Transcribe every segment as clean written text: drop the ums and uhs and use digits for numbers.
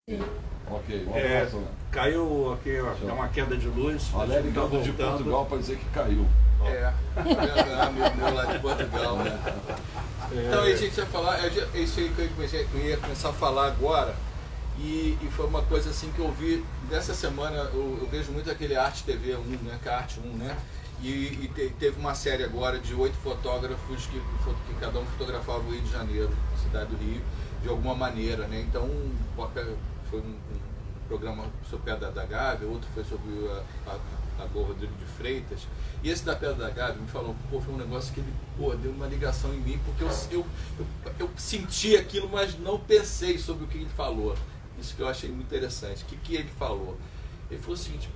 Ok, um abraço. Caiu aqui, ó, é uma queda de luz. Olha, ligado de Portugal para dizer que caiu. Amigo meu lá de Portugal, né? Então aí a gente ia falar, isso aí que eu ia começar a falar agora, e foi uma coisa assim que eu vi nessa semana, eu vejo muito aquele Arte TV 1, né? Que é a Arte 1, né? E teve uma série agora de 8 fotógrafos que cada um fotografava o Rio de Janeiro, a cidade do Rio, de alguma maneira, né? Então foi um programa sobre a Pedra da Gávea, outro foi sobre a Rodrigo de Freitas, e esse da Pedra da Gávea me falou, foi um negócio que ele, deu uma ligação em mim, porque eu senti aquilo, mas não pensei sobre o que ele falou. Isso que eu achei muito interessante. O que ele falou? Ele falou o seguinte,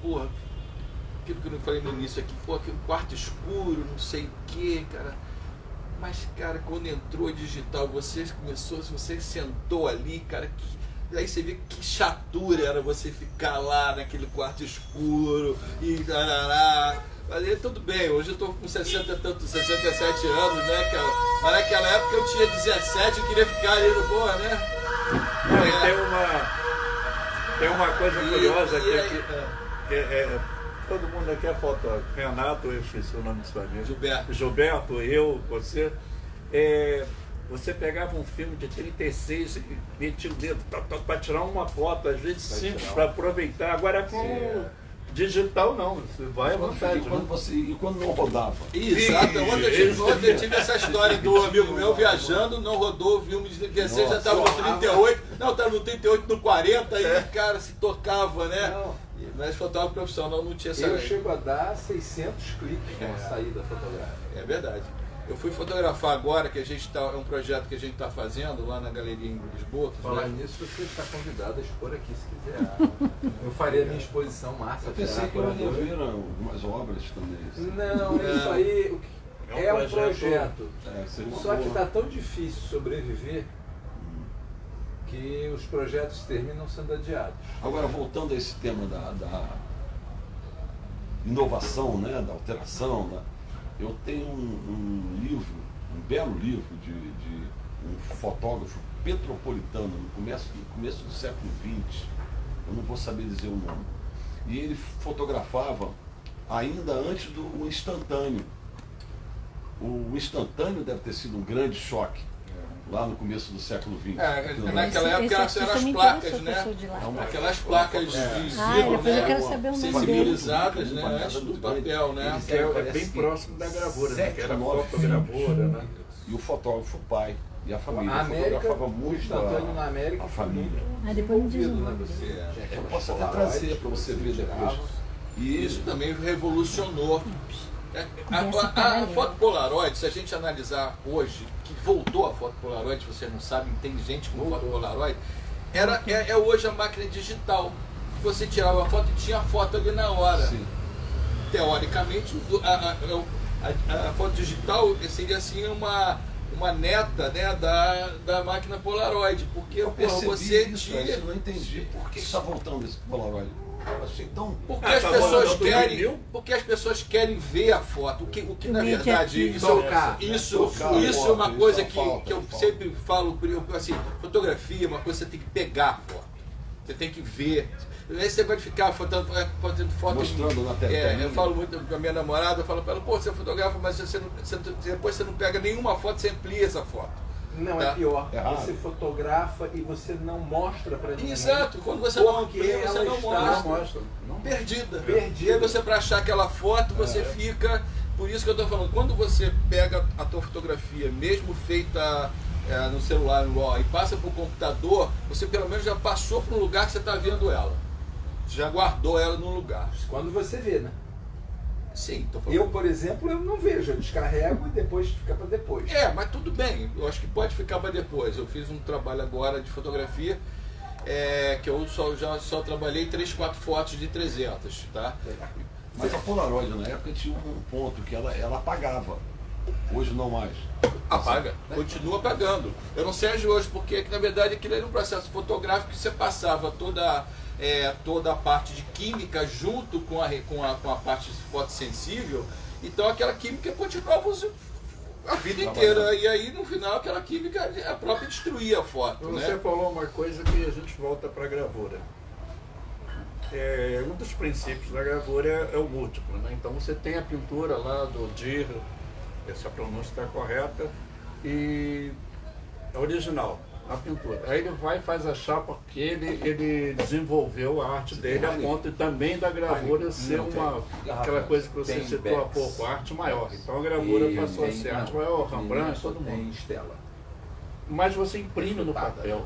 aquilo que eu falei no início aqui, aquele quarto escuro, não sei o que, cara. Mas, cara, quando entrou digital, você sentou ali, cara, aí você vê que chatura era você ficar lá naquele quarto escuro e tarará. Mas tudo bem, hoje eu estou com 67 anos, né, cara? Mas naquela época eu tinha 17 e queria ficar ali no porra, né? Tem uma coisa curiosa que todo mundo aqui é fotógrafo. Renato, eu esqueci o nome do seu amigo. Gilberto, eu, você. Você pegava um filme de 36 e metia o dedo para tirar uma foto, às vezes simples, para aproveitar. Agora com digital não, você vai à vontade. E quando não rodava? Exato, ontem eu tive essa história do amigo meu viajando, não rodou o filme de 36, já estava no 38, estava no 38, no 40, e cara, se tocava, né? Não. Mas fotógrafo profissional não tinha essa. Eu chego a dar 600 cliques numa saída fotográfica. É verdade. Eu fui fotografar agora, que é um projeto que a gente está fazendo lá na galeria em Lisboa. Falar nisso, você está convidado a expor aqui se quiser. Eu faria a minha exposição massa. Eu pensei que eu ia ver algumas obras também. Não, isso aí é um projeto. Só que está tão difícil sobreviver que os projetos terminam sendo adiados. Agora, voltando a esse tema da inovação, né, da alteração, eu tenho um livro, um belo livro de um fotógrafo petropolitano no começo do século XX, eu não vou saber dizer o nome, e ele fotografava ainda antes do instantâneo. O instantâneo deve ter sido um grande choque lá no começo do século XX. Naquela época eram as placas, né? Aquelas placas de zero, né? Sensibilizadas, né? Antes do papel, né? É bem próximo da gravura, né? Que era fotogravura, né? E o fotógrafo, o pai e a família. A América, fotografava muito a família. Depois me Eu posso até trazer para você ver depois. E isso também revolucionou. A foto Polaroid, se a gente analisar hoje, que voltou a foto Polaroid, você não sabe, tem gente com foto Polaroid, é hoje a máquina digital. Você tirava a foto e tinha a foto ali na hora. Sim. Teoricamente, a foto digital seria assim uma neta, né, da máquina Polaroid, porque Eu percebi você isso, tinha... eu não entendi por que está voltando esse Polaroid. Eu achei tão... Porque as pessoas querem ver a foto, o que na verdade isso é uma coisa que eu sempre falo, assim, fotografia é uma coisa que você tem que pegar a foto, você tem que ver. Esse negócio de ficar fazendo foto mostrando na tela. Eu falo muito com a minha namorada, eu falo para ela, você fotografa, mas depois você não pega nenhuma foto, você amplia essa foto. Não, é pior. Você fotografa e você não mostra para ninguém. Exato, quando você não amplia, você não mostra. Perdida. E aí você, para achar aquela foto, você fica... Por isso que eu estou falando, quando você pega a tua fotografia, mesmo feita no celular, e passa para o computador, você pelo menos já passou para um lugar que você está vendo ela. Você já guardou ela num lugar. Quando você vê, né? Sim, tô falando. Eu, por exemplo, eu não vejo, eu descarrego e depois fica para depois. Mas tudo bem, eu acho que pode ficar para depois. Eu fiz um trabalho agora de fotografia, que eu só trabalhei 3, 4 fotos de 300, tá? Mas a Polaroid na época tinha um ponto que ela apagava. Hoje não mais. Apaga, continua apagando. Eu não sei de hoje, porque na verdade aquilo era um processo fotográfico que você passava toda a parte de química junto com a parte fotossensível, então aquela química continuava a vida inteira. E aí, no final, aquela química a própria destruía a foto. Você falou uma coisa que a gente volta para a gravura. Um dos princípios da gravura é o múltiplo, né? Então você tem a pintura lá do Dir, essa pronúncia está correta, e é original, a pintura. Aí ele vai e faz a chapa porque ele desenvolveu a arte dele a ponto também da gravura ser aquela coisa que você citou há pouco, a arte maior. Então a gravura passou a ser arte maior, Rembrandt, todo mundo. Tem Stella. Mas você imprime no papel.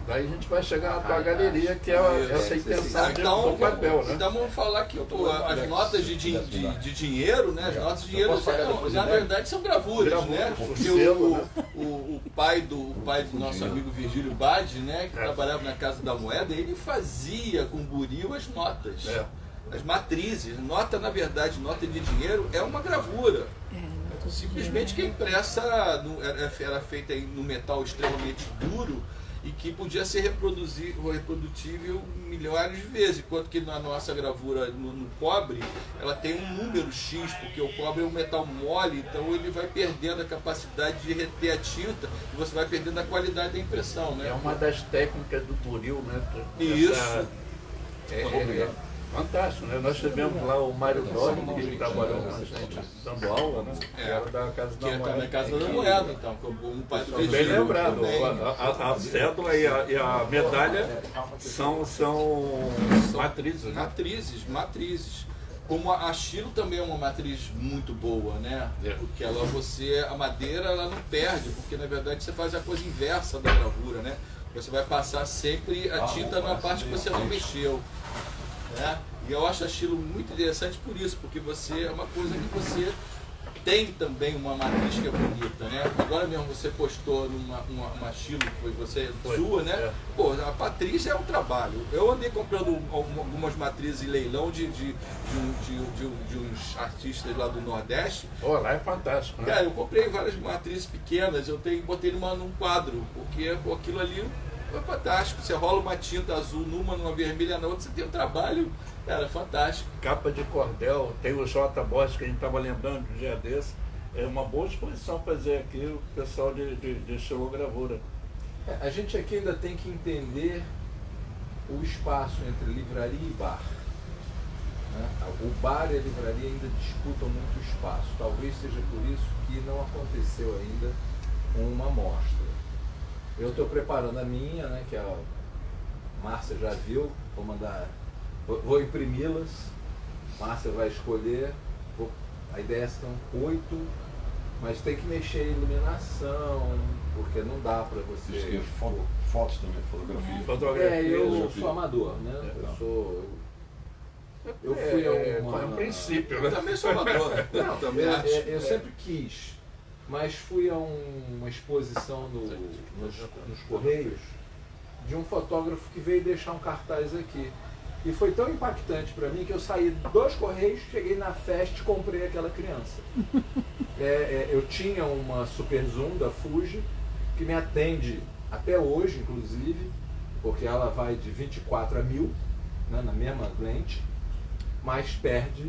Daí a gente vai chegar na tua galeria, que é essa intenção do papel, né? Então vamos falar que as notas de dinheiro, né? As notas de dinheiro, na verdade, são gravuras, né? Porque o pai do nosso amigo Virgílio Bade, né? Que trabalhava na Casa da Moeda, ele fazia com buril as notas. As matrizes. Nota, na verdade, nota de dinheiro é uma gravura. Simplesmente que a impressa era feita no metal extremamente duro e que podia ser reprodutível milhares de vezes, enquanto que na nossa gravura no cobre, ela tem um número X, porque o cobre é um metal mole, então ele vai perdendo a capacidade de reter a tinta e você vai perdendo a qualidade da impressão, né? É uma das técnicas do buril, né? Isso. Fantástico, né? Nós tivemos lá o Mário Dori, que trabalhou com a gente dando aula, né? Que era da Casa da Moeda. Que era da Casa da Moeda, então, como um pai do Virgílio. Bem lembrado, a cédula e a medalha são matrizes, né? Matrizes. Como a Chilo também é uma matriz muito boa, né? Porque a madeira ela não perde, porque na verdade você faz a coisa inversa da gravura, né? Você vai passar sempre a tinta na parte que você não mexeu. Né? E eu acho a Chilo muito interessante por isso, porque é uma coisa que você tem também uma matriz que é bonita, né? Agora mesmo você postou uma Chilo que foi sua, né? Pô, a matriz é um trabalho. Eu andei comprando algumas matrizes em leilão de uns artistas lá do Nordeste. Lá é fantástico, né? Cara, eu comprei várias matrizes pequenas, botei num quadro, porque aquilo ali é fantástico. Você rola uma tinta azul numa vermelha na outra, você tem um trabalho, cara, fantástico. Capa de cordel, tem o J. Bosch que a gente estava lembrando de um dia desse. É uma boa exposição fazer aqui o pessoal de estilogravura. A gente aqui ainda tem que entender o espaço entre livraria e bar. Né? O bar e a livraria ainda disputam muito espaço. Talvez seja por isso que não aconteceu ainda uma mostra. Eu estou preparando a minha, né, que a Márcia já viu, vou imprimi-las, Márcia vai escolher, a ideia são 8, mas tem que mexer em iluminação, porque não dá para você... Fotos também, fotografia. Eu sou amador, né? Eu fui É um princípio, né? Eu também sou amador. Eu sempre quis. Mas fui a uma exposição nos Correios de um fotógrafo que veio deixar um cartaz aqui. E foi tão impactante para mim que eu saí dos Correios, cheguei na Fest e comprei aquela criança. Eu tinha uma Super Zoom da Fuji, que me atende até hoje, inclusive, porque ela vai de 24 a 1000, né, na mesma lente. Mas perde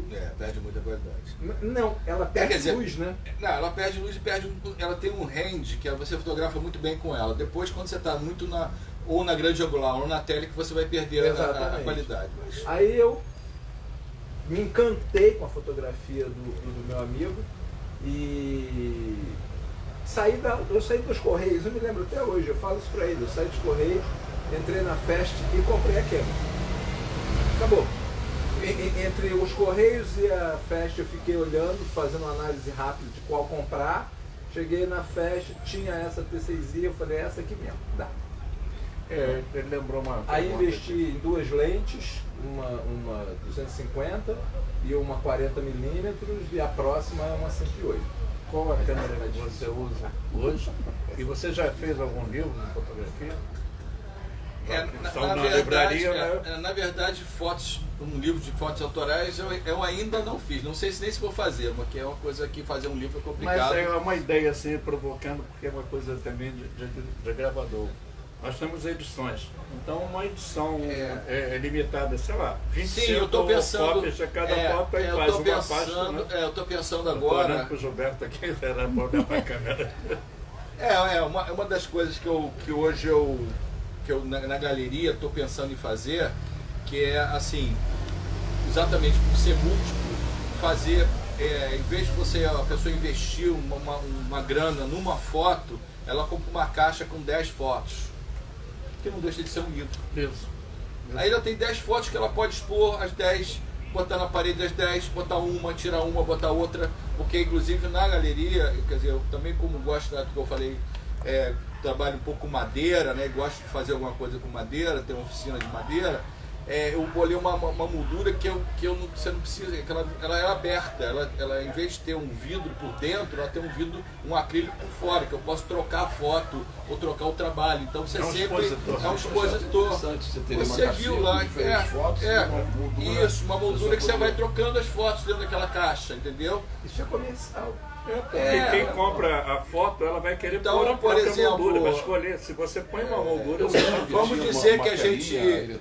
muita qualidade. Não, ela perde luz, né? Não, ela perde luz e ela tem um range que você fotografa muito bem com ela. Depois, quando você está muito ou na grande angular ou na tele, que você vai perder a qualidade. Mas... Aí eu me encantei com a fotografia do meu amigo e eu saí dos Correios, eu me lembro até hoje, eu falo isso para ele, eu saí dos Correios, entrei na Fest e comprei a câmera. Acabou. Entre os Correios e a Fest eu fiquei olhando, fazendo uma análise rápida de qual comprar. Cheguei na Fest, tinha essa T6i, eu falei, essa aqui mesmo, dá. Ele lembrou uma... Aí investi em 2 lentes, uma 250 e uma 40mm, e a próxima é uma 108. Qual a câmera que você usa hoje? E você já fez algum livro de fotografia? Na verdade, um livro de fotos autorais eu ainda não fiz. Não sei nem se vou fazer, porque é uma coisa que fazer um livro é complicado. Mas é uma ideia assim, provocando, porque é uma coisa também de gravador. nós temos edições. Então uma edição é limitada, sei lá, 25 Sim, eu tô pensando, cópias a cada foto, aí faz uma página. Né? Eu estou pensando agora. Olhando para o Gilberto aqui, era bom olhar para a câmera. Uma das coisas que hoje eu na galeria estou pensando em fazer, que é assim, exatamente por ser múltiplo, fazer, em vez de a pessoa investir uma grana numa foto, ela compra uma caixa com 10 fotos, que não deixa de ser um livro. Isso. Aí ela tem 10 fotos que ela pode expor as 10, botar na parede as 10, botar uma, tirar uma, botar outra, porque inclusive na galeria, quer dizer, eu também como gosto, do que eu falei, trabalho um pouco com madeira, né, gosto de fazer alguma coisa com madeira, tenho uma oficina de madeira, eu bolei uma moldura que você não precisa, que ela é aberta, ela em vez de ter um vidro por dentro, ela tem um acrílico por fora, que eu posso trocar a foto ou trocar o trabalho. Então você sempre é um expositor. Você viu lá, uma moldura que você vai trocando as fotos dentro daquela caixa, entendeu? Isso é comercial. Porque quem compra a foto, ela vai querer então, pôr a por própria exemplo, moldura, vai escolher. Se você põe uma moldura, vamos dizer que a gente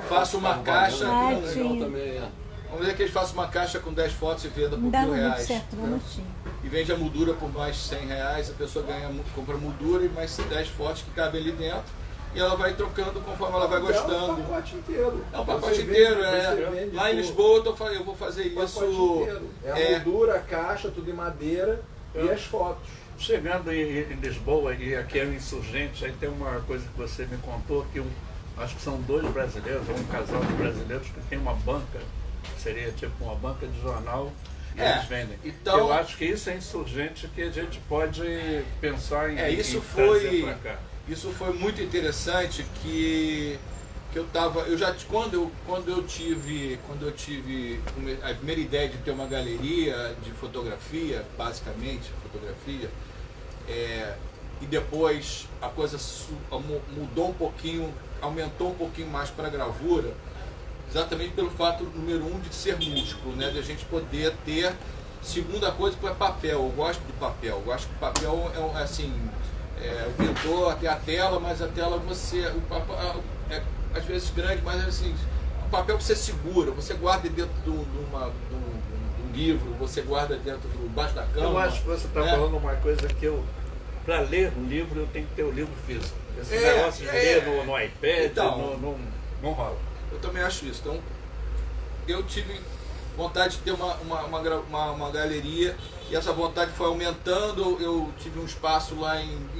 faça uma caixa com... Vamos dizer que a gente faça uma caixa com 10 fotos e venda por R$1.000. E vende a moldura por mais R$100, a pessoa compra a moldura e mais 10 fotos que cabem ali dentro. E ela vai trocando conforme ela vai gostando. É um pacote inteiro. É um pacote inteiro, Lá em Lisboa eu vou fazer isso. É a moldura, a caixa, tudo em madeira e as fotos. Chegando em Lisboa, e aqui é o Insurgente, aí tem uma coisa que você me contou, que acho que são 2 brasileiros, ou um casal de brasileiros que tem uma banca, seria tipo uma banca de jornal, e eles vendem. Então, eu acho que isso é Insurgente que a gente pode pensar em trazer para cá. Isso foi muito interessante quando eu tive a primeira ideia de ter uma galeria de fotografia, basicamente fotografia, e depois a coisa mudou um pouquinho, aumentou um pouquinho mais para a gravura, exatamente pelo fato, número 1, de ser múltiplo, né, de a gente poder ter. Segunda coisa é papel, eu gosto do papel, eu acho que o papel é assim. O pintor tem a tela, mas a tela o papel é às vezes grande, mas assim, o papel você segura, você guarda dentro de um livro, você guarda debaixo da cama. Eu acho que você está falando uma coisa que para ler um livro, eu tenho que ter o livro físico. Esse negócio de ler no iPad, então, não rola. Eu também acho isso. Então, eu tive vontade de ter uma galeria, e essa vontade foi aumentando. Eu tive um espaço lá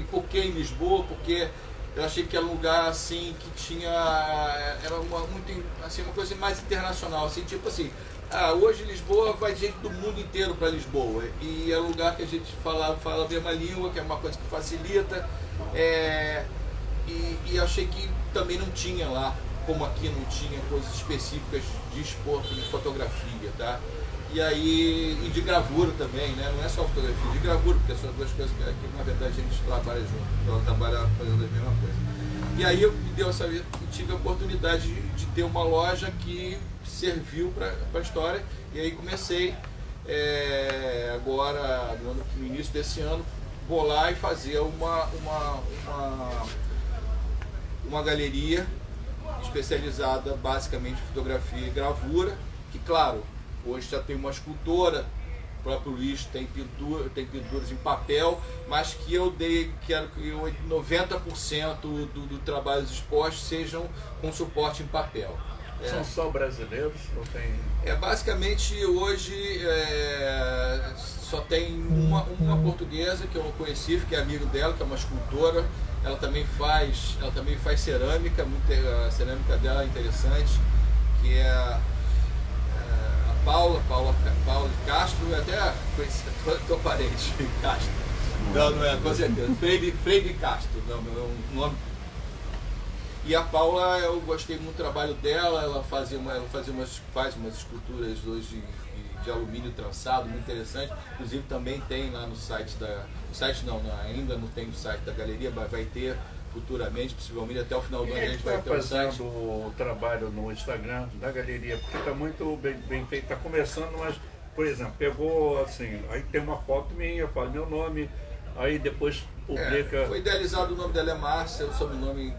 por que em Lisboa? Porque eu achei que era um lugar assim que tinha, era uma coisa mais internacional, assim, tipo assim, hoje Lisboa vai gente do mundo inteiro para Lisboa, e é um lugar que a gente fala a mesma língua, que é uma coisa que facilita, e achei que também não tinha lá, como aqui não tinha coisas específicas de esporte, de fotografia, tá? E de gravura também, né? Não é só fotografia, de gravura, porque são duas coisas que na verdade a gente trabalha junto, ela trabalha fazendo a mesma coisa. E aí eu tive a oportunidade de ter uma loja que serviu para a história, e aí comecei agora, no início desse ano, bolar e fazer uma galeria especializada basicamente em fotografia e gravura, que claro, hoje já tem uma escultora, o próprio Luiz tem pinturas em papel, mas que quero que 90% do trabalho expostos sejam com suporte em papel. São só brasileiros? Ou tem... Basicamente hoje só tem uma portuguesa que eu conheci, que é amigo dela, que é uma escultora. Ela também faz cerâmica, a cerâmica dela é interessante, que é a Paula de Castro, até tua parente, Castro. Não é, com certeza. Freire Castro, não, é um nome. E a Paula, eu gostei muito do trabalho dela, ela faz umas esculturas hoje de alumínio trançado, muito interessante. Inclusive também tem lá no site ainda não tem o site da galeria, mas vai ter futuramente, possivelmente até o final do ano a gente vai ter o site. Fazendo o trabalho no Instagram da galeria, porque está muito bem feito, está começando, mas, por exemplo, pegou assim, aí tem uma foto minha, eu falo meu nome, aí depois publica... Foi idealizado, o nome dela é Márcia, o sobrenome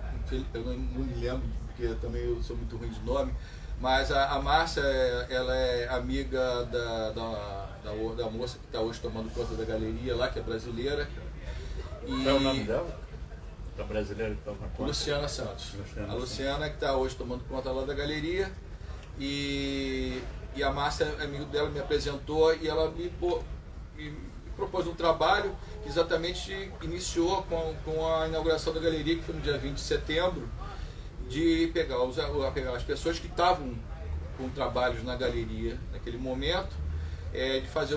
eu não me lembro, porque também eu sou muito ruim de nome, mas a Márcia, ela é amiga da moça que está hoje tomando conta da galeria lá, que é brasileira. Qual é o nome dela? Da brasileira que toma conta? Luciana Santos. A Luciana que está hoje tomando conta lá da galeria. E a Márcia, amigo dela, me apresentou e ela me propôs um trabalho que exatamente iniciou com a inauguração da galeria, que foi no dia 20 de setembro, de pegar as pessoas que estavam com trabalhos na galeria naquele momento, de fazer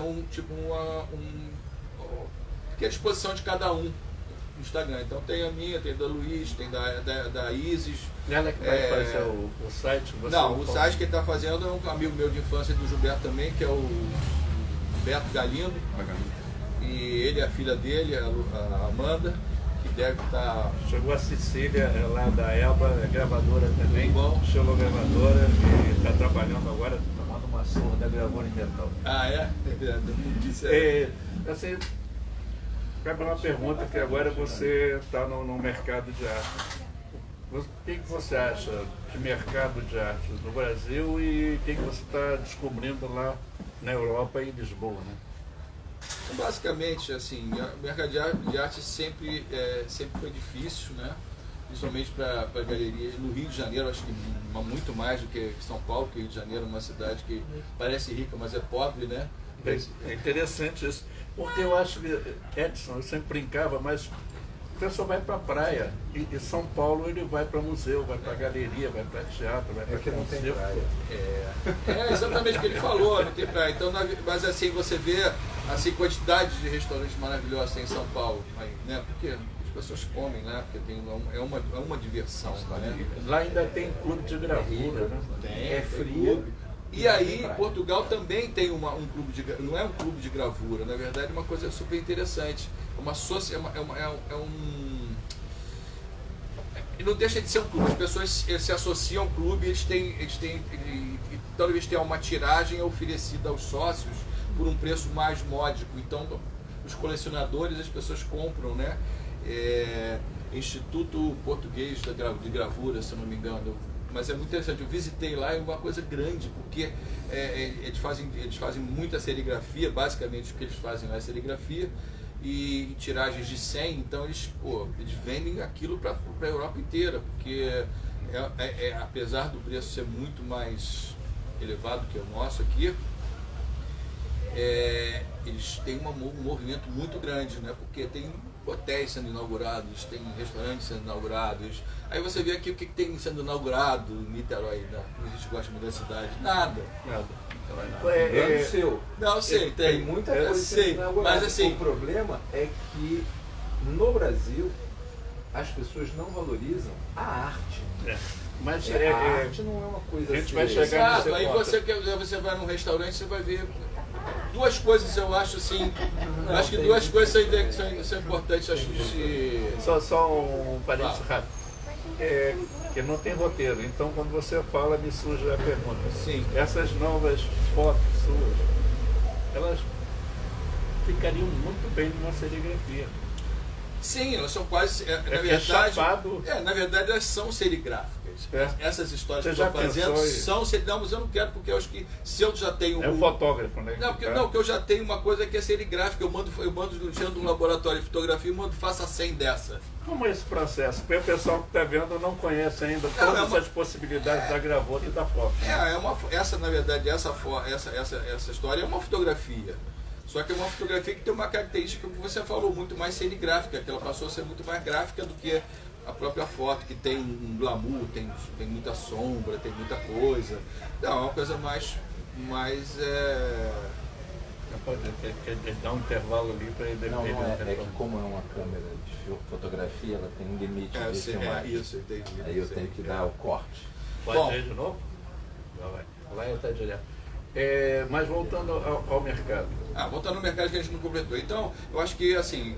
que é a exposição de cada um no Instagram. Então tem a minha, tem a da Luiz, tem da Isis. Ela que vai fazer o site? Não, o site que ele está fazendo é um amigo meu de infância do Gilberto também, que é o Beto Galindo. E ele, a filha dele, a Amanda, que deve estar... Chegou a Cecília, lá da Elba, é gravadora também, chegou gravadora, e está trabalhando agora, tomando uma surra da gravadora em metal. Ah, é? Assim, cabe uma pergunta que agora você está no mercado de arte. O que você acha de mercado de arte no Brasil e o que você está descobrindo lá na Europa e em Lisboa, né? Basicamente, assim, o mercado de arte sempre foi difícil, né? Principalmente para galeria. No Rio de Janeiro, acho que muito mais do que São Paulo, porque Rio de Janeiro é uma cidade que parece rica, mas é pobre, né? É interessante isso, porque eu acho que, Edson, eu sempre brincava, mas o pessoal vai para a praia, e São Paulo ele vai para museu, vai para galeria, vai para teatro, vai para não tem praia. É exatamente o que ele falou, não tem praia. Então, mas assim, você vê assim, quantidade de restaurantes maravilhosos tem em São Paulo, né? Porque as pessoas comem, né? Porque é uma diversão, né? Lá ainda tem clube de gravura, né? É frio. E aí, Portugal também tem um clube de gravura, não é um clube de gravura, na verdade é uma coisa super interessante. Não deixa de ser um clube, as pessoas se associam ao clube, toda vez tem uma tiragem oferecida aos sócios por um preço mais módico. Então, os colecionadores, as pessoas compram, né? Instituto Português de Gravura, se eu não me engano. Mas é muito interessante, eu visitei lá, é uma coisa grande, porque eles fazem muita serigrafia, basicamente o que eles fazem lá é serigrafia, e tiragens de 100, então eles vendem aquilo para a Europa inteira, porque apesar do preço ser muito mais elevado que o nosso aqui, eles têm um movimento muito grande, né? Porque tem hotéis sendo inaugurados, tem restaurantes sendo inaugurados. Aí você vê aqui o que tem sendo inaugurado em Niterói, né? A gente gosta muito da cidade. Nada. Não, sei, tem muita coisa sendo inaugurada. Mas assim, o problema é que no Brasil as pessoas não valorizam a arte. Mas a arte não é uma coisa a gente assim. vai chegar nesse aí ponto. você vai num restaurante, você vai ver duas coisas, eu acho assim. Acho que duas coisas são importantes, acho que Só um parênteses rápido. Que não tem roteiro, então quando você fala me surge a pergunta. Sim. Essas novas fotos suas, elas ficariam muito bem numa serigrafia. Sim, elas são quase. Na verdade, elas são serigráficas. Essas histórias você que eu estou fazendo são serigráficas. Mas eu não quero, porque eu acho que se eu já tenho. É um fotógrafo, né? Porque eu já tenho uma coisa que é serigráfica. Eu mando dentro do laboratório de fotografia e faça 100 dessa. Como é esse processo? Porque o pessoal que está vendo não conhece ainda todas as possibilidades da gravura e da foto. Na verdade, essa história é uma fotografia. Só que é uma fotografia que tem uma característica que você falou, muito mais serigráfica, que ela passou a ser muito mais gráfica do que a própria foto, que tem um glamour, tem muita sombra, tem muita coisa. Não, é uma coisa mais Pode dar um intervalo ali para ele. Não, é que como é uma câmera de fotografia, ela tem um limite de filmagem. Isso, entendi. Aí eu tenho que dar o corte. Pode ir de novo? Vai estar direto. Mas voltando ao mercado. Voltando ao mercado que a gente não completou. Então, eu acho que assim,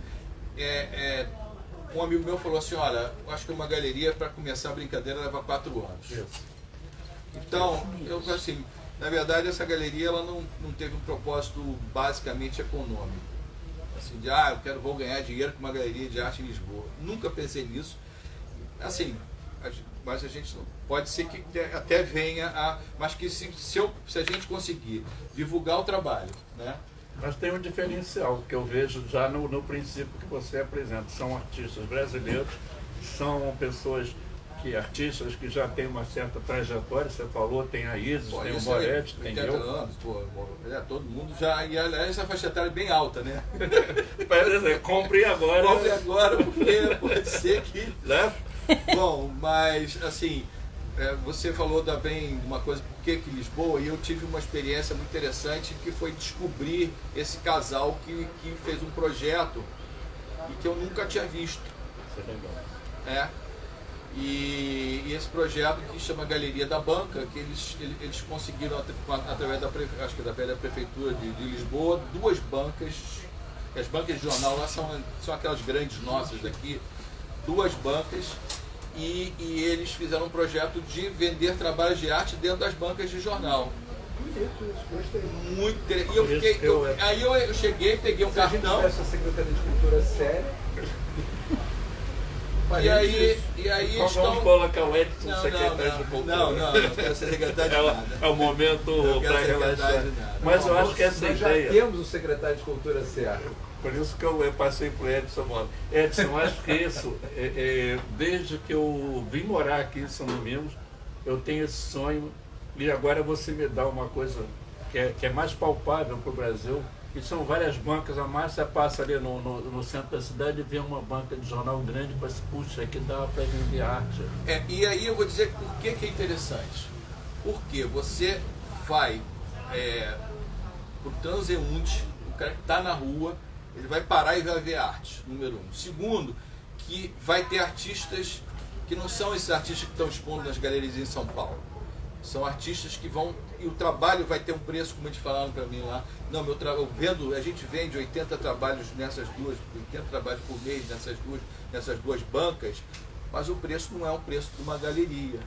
um amigo meu falou assim, olha, eu acho que uma galeria para começar a brincadeira leva 4 anos. Isso. Então, eu assim, na verdade essa galeria ela não teve um propósito basicamente econômico. assim, vou ganhar dinheiro com uma galeria de arte em Lisboa. Nunca pensei nisso. Assim, mas a gente pode ser que até venha mas que se a gente conseguir divulgar o trabalho, né? Mas tem um diferencial que eu vejo já no princípio que você apresenta. São artistas brasileiros, são pessoas artistas que já têm uma certa trajetória. Você falou, tem a Isis, tem o Moretti, tem eu. Anos, todo mundo já. E aliás, essa faixa etária é bem alta, né? Compre agora. Compre agora, porque pode ser que. Né? Bom, mas assim, você falou também uma coisa, por que Lisboa, e eu tive uma experiência muito interessante que foi descobrir esse casal que fez um projeto e que eu nunca tinha visto. Isso é legal. E esse projeto que chama Galeria da Banca, que eles conseguiram, através da Prefeitura de Lisboa, 2 bancas. As bancas de jornal lá são aquelas grandes nossas daqui, 2 bancas, e eles fizeram um projeto de vender trabalhos de arte dentro das bancas de jornal. Muito interessante. Aí eu cheguei, peguei um cartão. Essa Secretaria de Cultura séria. E aí Vamos colocar o Edson secretário de Cultura. Não quero ser secretário de nada. É o momento para relaxar. Mas eu acho que essa nós ideia... já temos o secretário de Cultura certo. Por isso que eu passei para o Edson. Edson, acho que isso, desde que eu vim morar aqui em São Domingos, eu tenho esse sonho, e agora você me dá uma coisa que é mais palpável para o Brasil. E são várias bancas, a Márcia passa ali no centro da cidade e vê uma banca de jornal grande e fala assim, puxa, aqui dá para vender arte. E aí eu vou dizer por que é interessante. Porque você vai pro transeunte, o cara que está na rua, ele vai parar e vai ver arte, número 1. Segundo, que vai ter artistas que não são esses artistas que estão expondo nas galerias em São Paulo. São artistas que vão, e o trabalho vai ter um preço, como eles falaram para mim lá. Não, a gente vende 80 trabalhos nessas 80 trabalhos por mês nessas duas bancas, mas o preço não é um preço de uma galeria.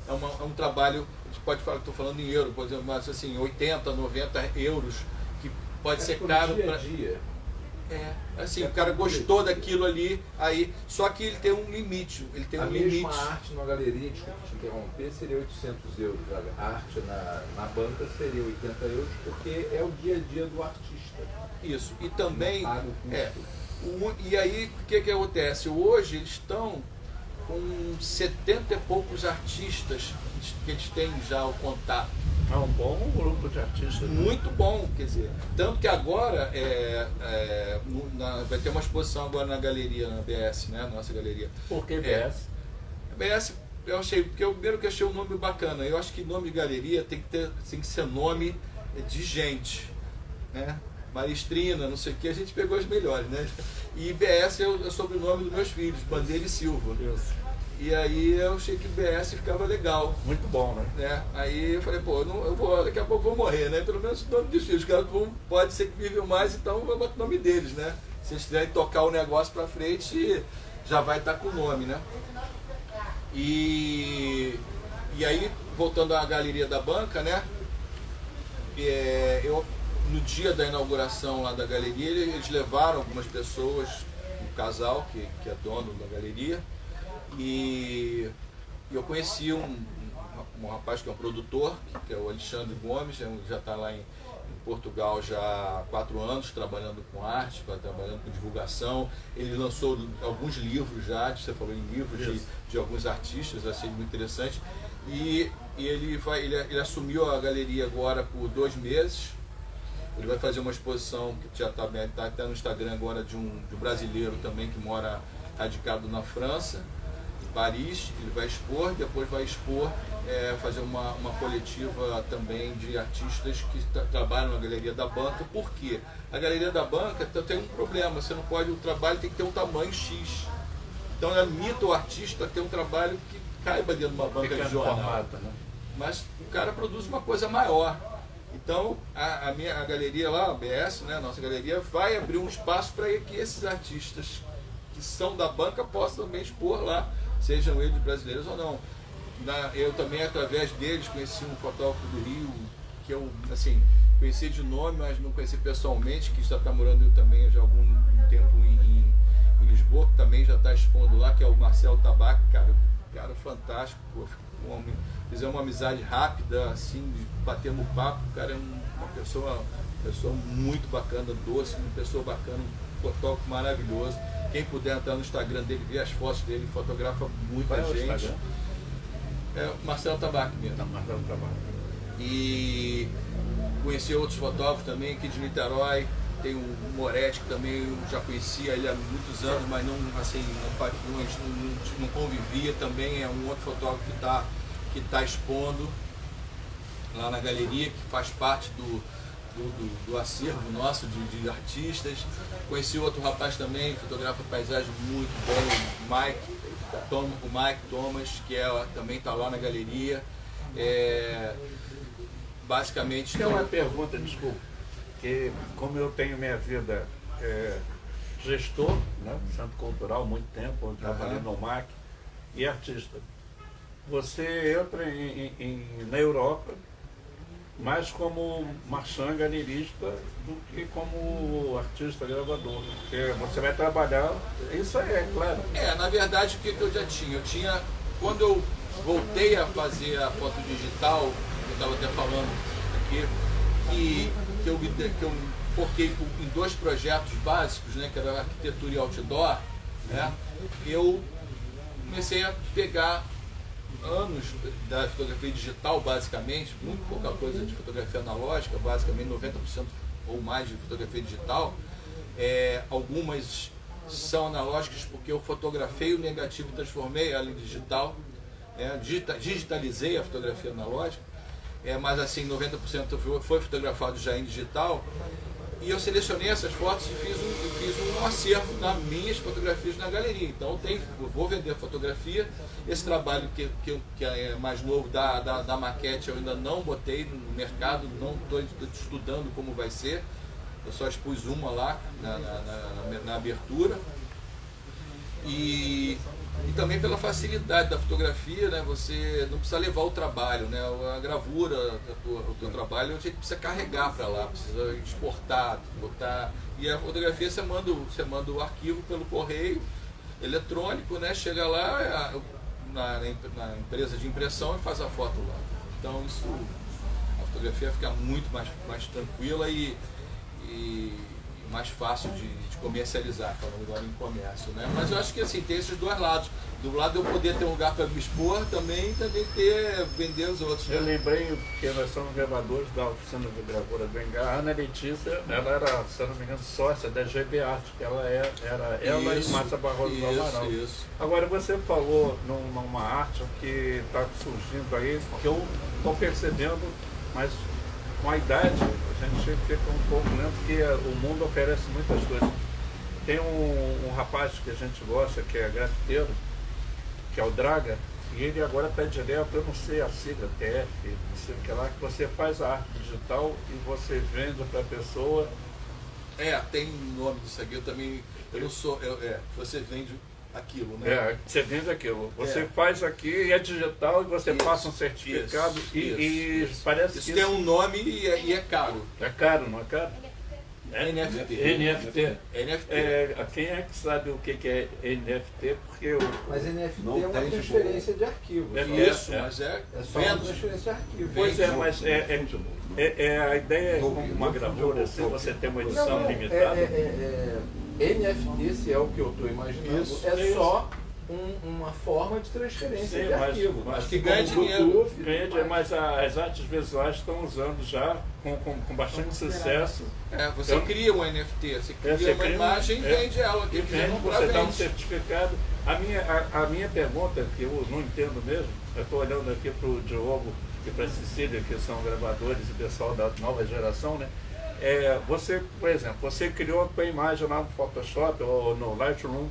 É um trabalho, a gente pode falar, estou falando em euro, por exemplo, mas assim, 80, 90 euros, que pode ser caro para... assim, o cara gostou daquilo ali, aí, só que ele tem um limite. A mesma arte na galeria, desculpa te interromper, seria 800 euros. A arte na banca seria 80 euros, porque é o dia a dia do artista. Isso, e também... Paga o custo. E aí, o que acontece? Hoje eles estão com 70 e poucos artistas que eles têm já o contato. É um bom grupo de artistas. Muito bom, quer dizer. Tanto que agora vai ter uma exposição agora na galeria, na BS, né? Nossa galeria. Por que BS? BS, eu achei, porque eu primeiro que achei um nome bacana. Eu acho que nome de galeria tem que ser nome de gente, né? Maristrina, não sei o que, a gente pegou as melhores, né? E BS é o sobrenome dos meus filhos, Bandeira e Silva. Isso. E aí eu achei que BS ficava legal. Muito bom, né? Aí eu falei, daqui a pouco eu vou morrer, né? Pelo menos o nome dos filhos, os caras pode ser que vivem mais, então eu boto o nome deles, né? Se eles quiserem tocar o negócio pra frente, já vai estar com o nome, né? E aí, voltando à Galeria da Banca, né? No dia da inauguração lá da galeria, eles levaram algumas pessoas, um casal que é dono da galeria, e eu conheci um rapaz que é um produtor, que é o Alexandre Gomes, já está lá em Portugal já há 4 anos, trabalhando com arte, trabalhando com divulgação. Ele lançou alguns livros já, você falou em livros de alguns artistas, achei muito interessante. E ele assumiu a galeria agora por 2 meses. Ele vai fazer uma exposição que já está até no Instagram agora de um brasileiro também que mora radicado na França, em Paris. Ele vai expor, depois vai fazer uma coletiva também de artistas que trabalham na Galeria da Banca. Por quê? A Galeria da Banca tem um problema, você não pode, o trabalho tem que ter um tamanho X. Então limita o artista a ter um trabalho que caiba dentro de uma banca de jornal. Formato, né? Mas o cara produz uma coisa maior. Então, a galeria lá, a BS, né, a nossa galeria, vai abrir um espaço para que esses artistas que são da banca possam também expor lá, sejam eles brasileiros ou não. Eu também, através deles, conheci um fotógrafo do Rio, que conhecia de nome, mas não conhecia pessoalmente, que já está morando também já há algum tempo em Lisboa, que também já está expondo lá, que é o Marcelo Tabac, cara fantástico, pô, fizemos uma amizade rápida, assim, batendo papo, o cara é uma pessoa muito bacana, doce, uma pessoa bacana, um fotógrafo maravilhoso. Quem puder entrar no Instagram dele, ver as fotos dele, fotografa muita gente. É o Marcelo Tabac mesmo. Marcelo Tabac. E conheci outros fotógrafos também aqui de Niterói. Tem o Moretti, que também eu já conhecia ele há muitos anos, mas não, assim, não convivia. Também é um outro fotógrafo que tá expondo lá na galeria, que faz parte do acervo nosso de artistas. Conheci outro rapaz também, fotografa paisagem muito bom, o Mike Thomas, que também está lá na galeria. Basicamente... Tem uma pergunta, desculpa, que como eu tenho minha vida gestor, né, Centro Cultural, muito tempo, eu trabalhei no MAC, e artista. Você entra na Europa mais como marchand galerista do que como artista gravador. Porque você vai trabalhar, isso é claro. Na verdade, o que eu já tinha? Eu tinha, quando eu voltei a fazer a foto digital, eu estava até falando aqui, que eu foquei em 2 projetos básicos, né, que era a arquitetura e outdoor, né, eu comecei a pegar anos da fotografia digital, basicamente, muito pouca coisa de fotografia analógica, basicamente 90% ou mais de fotografia digital. Algumas são analógicas porque eu fotografei o negativo e transformei ela em digital, digitalizei a fotografia analógica, mas assim 90% foi fotografado já em digital. E eu selecionei essas fotos e fiz um acervo das minhas fotografias na galeria. Então eu vou vender fotografia. Esse trabalho que é mais novo da maquete eu ainda não botei no mercado, não estou estudando como vai ser. Eu só expus uma lá na abertura. E também pela facilidade da fotografia, né? Você não precisa levar o trabalho, né? A gravura, o teu trabalho, a gente precisa carregar para lá, precisa exportar, botar. E a fotografia você manda o arquivo pelo correio eletrônico, né? Chega lá na empresa de impressão e faz a foto lá. Então a fotografia fica muito mais tranquila e mais fácil de comercializar, falando agora em comércio, né? Mas eu acho que assim, tem esses 2 lados. Do lado eu poder ter um lugar para me expor, também vender os outros. Né? Eu lembrei que nós somos gravadores da oficina de gravura do Engar. A Ana Letícia, ela era, se eu não me engano, sócia da GB Art, que ela era ela e Márcia Barroso do Amaral. Isso. Agora você falou numa arte que está surgindo aí, que eu estou percebendo, mas com a idade a gente fica um pouco lento, porque o mundo oferece muitas coisas. Tem um rapaz que a gente gosta, que é grafiteiro, que é o Draga, e ele agora está direto, eu não sei a sigla, TF, não sei o que lá, que você faz a arte digital e você vende para a pessoa. Tem nome disso aqui, eu não sou, você vende aquilo, né? Você vende aquilo. Você faz aqui e é digital e você passa um certificado e parece isso que tem um nome e é caro. É caro, não é caro? NFT. Quem é que sabe o que é NFT? Porque mas NFT não é uma tem transferência de arquivo. Mas É só uma transferência de arquivo. Pois mas a ideia é como uma gravura, se você tem uma edição limitada. NFT, se é o que eu estou imaginando, só uma forma de transferência de arquivo. Mas que ganha dinheiro. Mas as artes visuais estão usando já com bastante sucesso. Você cria um NFT, você cria uma imagem e vende ela. E você dá um certificado. A minha pergunta, que eu não entendo mesmo, eu estou olhando aqui para o Diogo e para a Cecília, que são gravadores e pessoal da nova geração, né? Você, por exemplo, você criou a tua imagem lá no Photoshop ou no Lightroom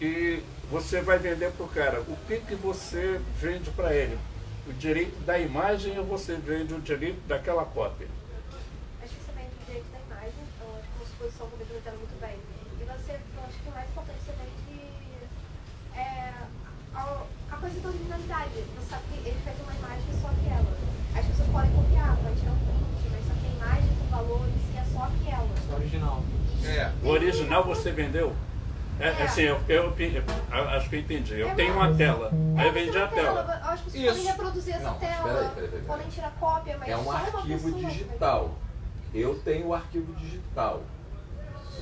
e você vai vender para o cara. O que você vende para ele? O direito da imagem ou você vende o direito daquela cópia? Acho que você vende o direito da imagem, então acho que uma exposição também está muito bem. E você, eu acho que o mais importante você vende a coisa da originalidade. Você sabe que ele fez uma imagem só aquela. As pessoas podem copiar, pode tirar um print, mas só que a imagem final você vendeu? Assim, eu acho que eu entendi. Eu tenho uma tela, aí eu vendi a tela. Acho que vocês podem reproduzir essa tela, podem tirar cópia, mas É um só uma arquivo pessoa digital. Eu tenho o arquivo digital.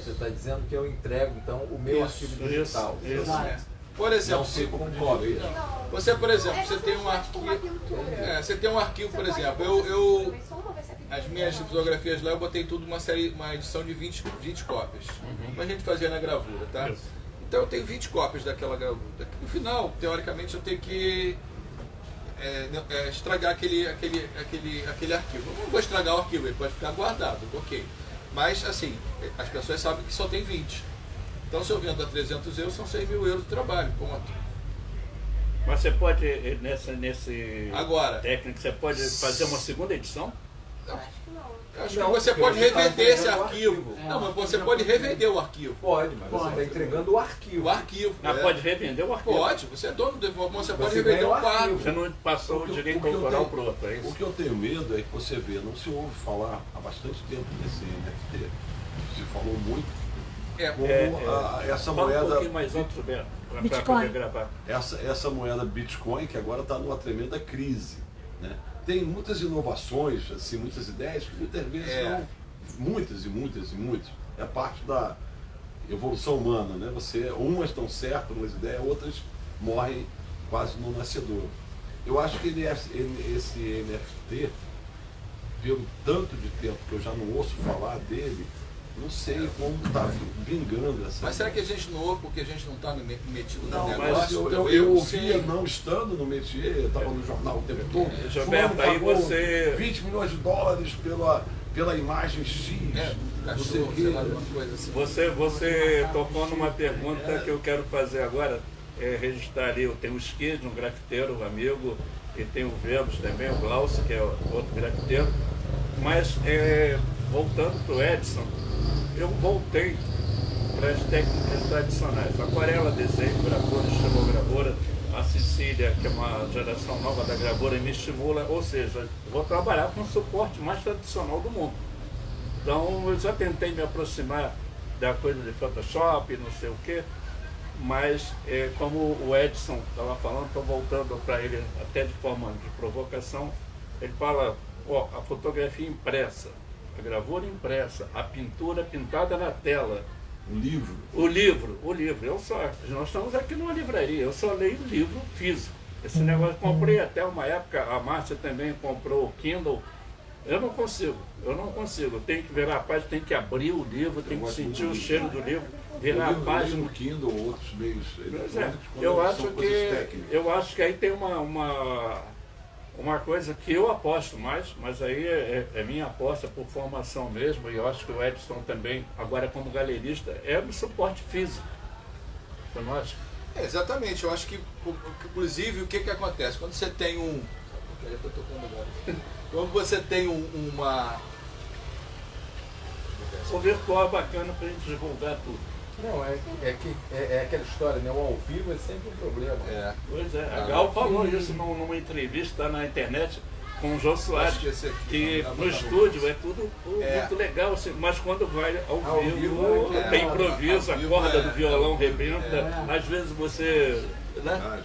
Você está dizendo que eu entrego, então, o meu arquivo digital. Isso. Por exemplo, Não fico com cópia. Não. você, por exemplo, você tem um uma arquivo. pintura. Você tem um arquivo, por Você pode exemplo, reproduzir, mas só uma vai ser a pintura as minhas dela. fotografias lá, eu botei tudo uma edição de 20 cópias. Como a gente fazia na gravura, tá? Isso. Então eu tenho 20 cópias daquela gravura. No final, teoricamente, eu tenho que estragar aquele arquivo. Eu não vou estragar o arquivo, ele pode ficar guardado, ok. Mas, assim, as pessoas sabem que só tem 20. Então, se eu vendo a 300 euros, são 6 mil euros de trabalho, ponto. Mas você pode, Agora, técnica, você pode fazer uma segunda edição? Acho que não. Eu acho Não, que você porque pode você está revender esse entregando o arquivo. arquivo. Não, mas você pode revender o arquivo. Pode, mas você está entregando o arquivo. O arquivo. Mas pode revender o arquivo? Pode, você é dono do informação, você pode Você revender ganha um o arquivo. quadro. Você não passou o direito autoral para o outro, é O isso? que eu tenho medo é que você vê, não se ouve falar há bastante tempo desse NFT. Se falou muito como essa Fala um moeda. pouquinho mais alto, Roberto, para Bitcoin. poder gravar. Essa moeda Bitcoin, que agora está numa tremenda crise. Né? Tem muitas inovações, assim, muitas ideias, que muitas vezes não. Muitas. É parte da evolução humana. Né? Umas estão certas, umas ideias, outras morrem quase no nascedor. Eu acho que esse NFT, pelo tanto de tempo que eu já não ouço falar dele, não sei como está vingando essa. Mas será que a gente não ouve porque a gente não está metido no Não, mas negócio? Eu ouvia sei. não estando no métier, eu estava no jornal o tempo todo. Gilberto, Fulano aí pagou você- 20 milhões de dólares pela imagem X. Não sei o Cachorro, quê. sei lá, alguma coisa assim. Você tocou numa pergunta que eu quero fazer agora, registrar ali, eu tenho o Skid, um grafiteiro, um amigo, e tem o Vênus também, o Glaucio, que é outro grafiteiro. Mas, voltando para o Edson, eu voltei para as técnicas tradicionais. Aquarela, desenho, gravura, estilogravura, a Cecília, que é uma geração nova da gravura, me estimula, ou seja, eu vou trabalhar com o suporte mais tradicional do mundo. Então, eu já tentei me aproximar da coisa de Photoshop, não sei o quê, mas como o Edson estava falando, estou voltando para ele até de forma de provocação, ele fala, a fotografia impressa, a gravura impressa, a pintura pintada na tela, Um livro. o livro, nós estamos aqui numa livraria, eu só leio livro físico. Esse negócio, comprei até uma época, a Márcia também comprou o Kindle. Eu não consigo. Eu tenho que virar a página, tenho que abrir o livro, tenho que gosto sentir muito o do cheiro do livro, virar a página. No Kindle ou outros meios Pois é, eletrônicos, quando eu são acho coisas técnicas. eu acho que aí tem uma coisa que eu aposto mais, mas aí é minha aposta por formação mesmo, e eu acho que o Edson também, agora como galerista, é no suporte físico. Você não acha? Exatamente, eu acho que, inclusive, o que acontece? Quando você tem eu tô tocando agora. Quando você tem uma... O virtual é bacana para a gente divulgar tudo. Não, é aquela história, né? O ao vivo é sempre um problema. Pois é, a Gal falou isso numa entrevista na internet com o João Soares, Acho que esse aqui, que tá bom, no tá bom. estúdio é tudo muito legal, assim, mas quando vai ao Ao vivo, vivo tem improviso, ao a vivo corda do violão ao vivo rebenta, às vezes você... Né?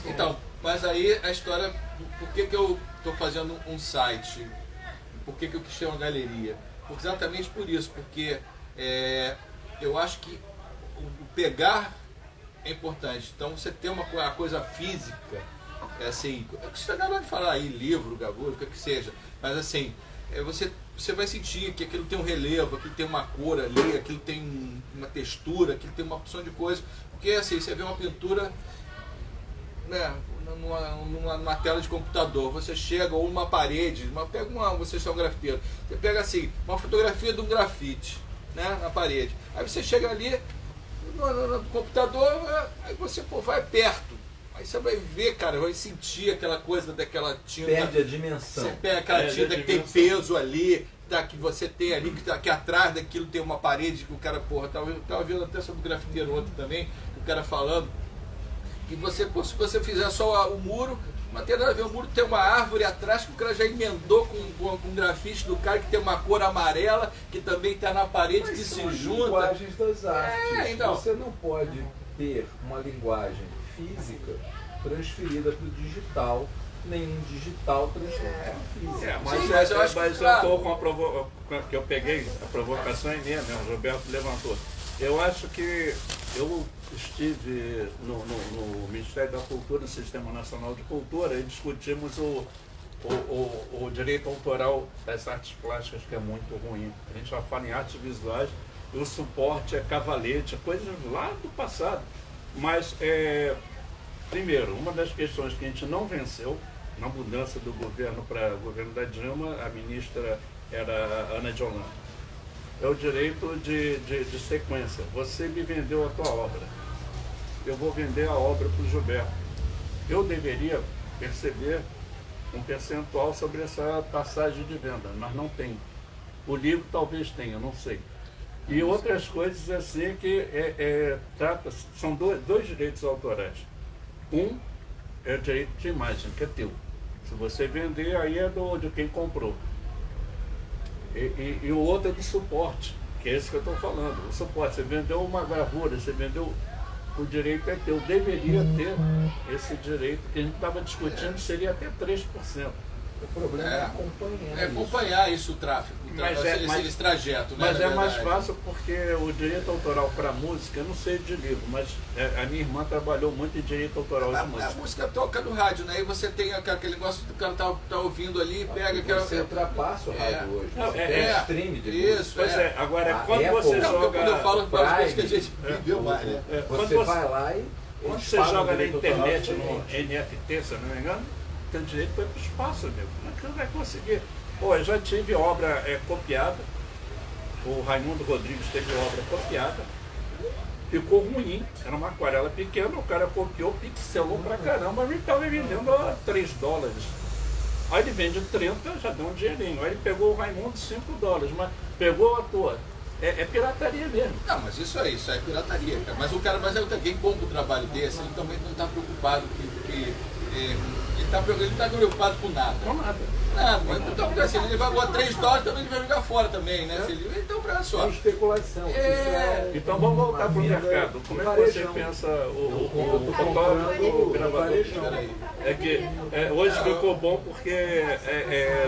Então, mas aí a história, por que eu estou fazendo um site? Por que eu quis ter uma galeria? Exatamente por isso, porque eu acho que o pegar é importante. Então, você ter uma coisa física, assim, você acabou de falar aí, livro, gravura, o que seja, mas assim, você vai sentir que aquilo tem um relevo, aquilo tem uma cor ali, aquilo tem uma textura, aquilo tem uma opção de coisa, porque assim, você vê uma pintura, né, numa tela de computador, você chega, ou uma parede, vocês são grafiteiro, você pega assim, uma fotografia de um grafite, né, na parede, aí você chega ali no computador, aí você vai perto, aí você vai ver, cara, vai sentir aquela coisa daquela tinta, Perde a dimensão. você pega aquela tinta que tem peso ali, que você tem ali, que atrás daquilo tem uma parede que o cara, tava vendo até sobre o grafiteiro ontem também, o cara falando que você, se você fizer só o muro, não tem nada a ver, o muro tem uma árvore atrás que o cara já emendou com grafite do cara, que tem uma cor amarela, que também está na parede, Mas que são se as junta. linguagens das artes. Então. Você não pode ter uma linguagem física transferida para o digital, nem um digital transferido para o físico. Mas eu acho que, eu claro, estou que eu peguei, a provocação é minha, né? O Gilberto levantou. Eu acho que eu estive no Ministério da Cultura, no Sistema Nacional de Cultura, e discutimos o direito autoral das artes plásticas, que é muito ruim. A gente já fala em artes visuais, e o suporte é cavalete, coisas lá do passado. Mas, primeiro, uma das questões que a gente não venceu, na mudança do governo para o governo da Dilma, a ministra era a Ana de Holanda. É o direito de sequência. Você me vendeu a tua obra, eu vou vender a obra para o Gilberto. Eu deveria perceber um percentual sobre essa passagem de venda, mas não tem. O livro talvez tenha, não sei. E outras coisas assim que são dois direitos autorais. Um é o direito de imagem, que é teu. Se você vender, aí é de quem comprou. E o outro é de suporte, que é esse que eu estou falando. O suporte, você vendeu uma gravura, você vendeu, o direito é teu. Deveria ter esse direito, que a gente estava discutindo, seria até 3%. O problema é acompanhar acompanhar isso, o tráfego, esse trajeto. Né, mas é mais fácil porque o direito autoral para música, eu não sei de livro, mas a minha irmã trabalhou muito em direito autoral de música. A música toca no rádio, né? E você tem aquele negócio do cara tá ouvindo ali, pega aquela... Você ultrapassa o rádio hoje. Não, tem stream de isso, música. Pois é, agora A quando Apple, você não, joga... Quando eu falo as coisas que a gente Prime, viveu mais, né? Você vai lá e... Quando você joga na internet, no NFT, se eu não me engano, tem direito para o espaço, amigo. Você não vai conseguir. Pô, eu já tive obra copiada. O Raimundo Rodrigues teve obra copiada. Ficou ruim. Era uma aquarela pequena, o cara copiou, pixelou pra caramba, mas ele estava vendendo a $3. Aí ele vende 30, já deu um dinheirinho. Aí ele pegou o Raimundo $5, mas pegou a tua. É pirataria mesmo. Não, mas isso é pirataria, cara. Mas quem compra um trabalho desse, ele também não está preocupado ele está preocupado com nada. Com nada. Nada, mas então, porque, assim, ele pagou $3, também ele vai jogar fora também, né? Então, para só. É especulação. Então vamos voltar para o mercado. Como é que você pensa o fotógrafo, o gravador? É que hoje ficou bom porque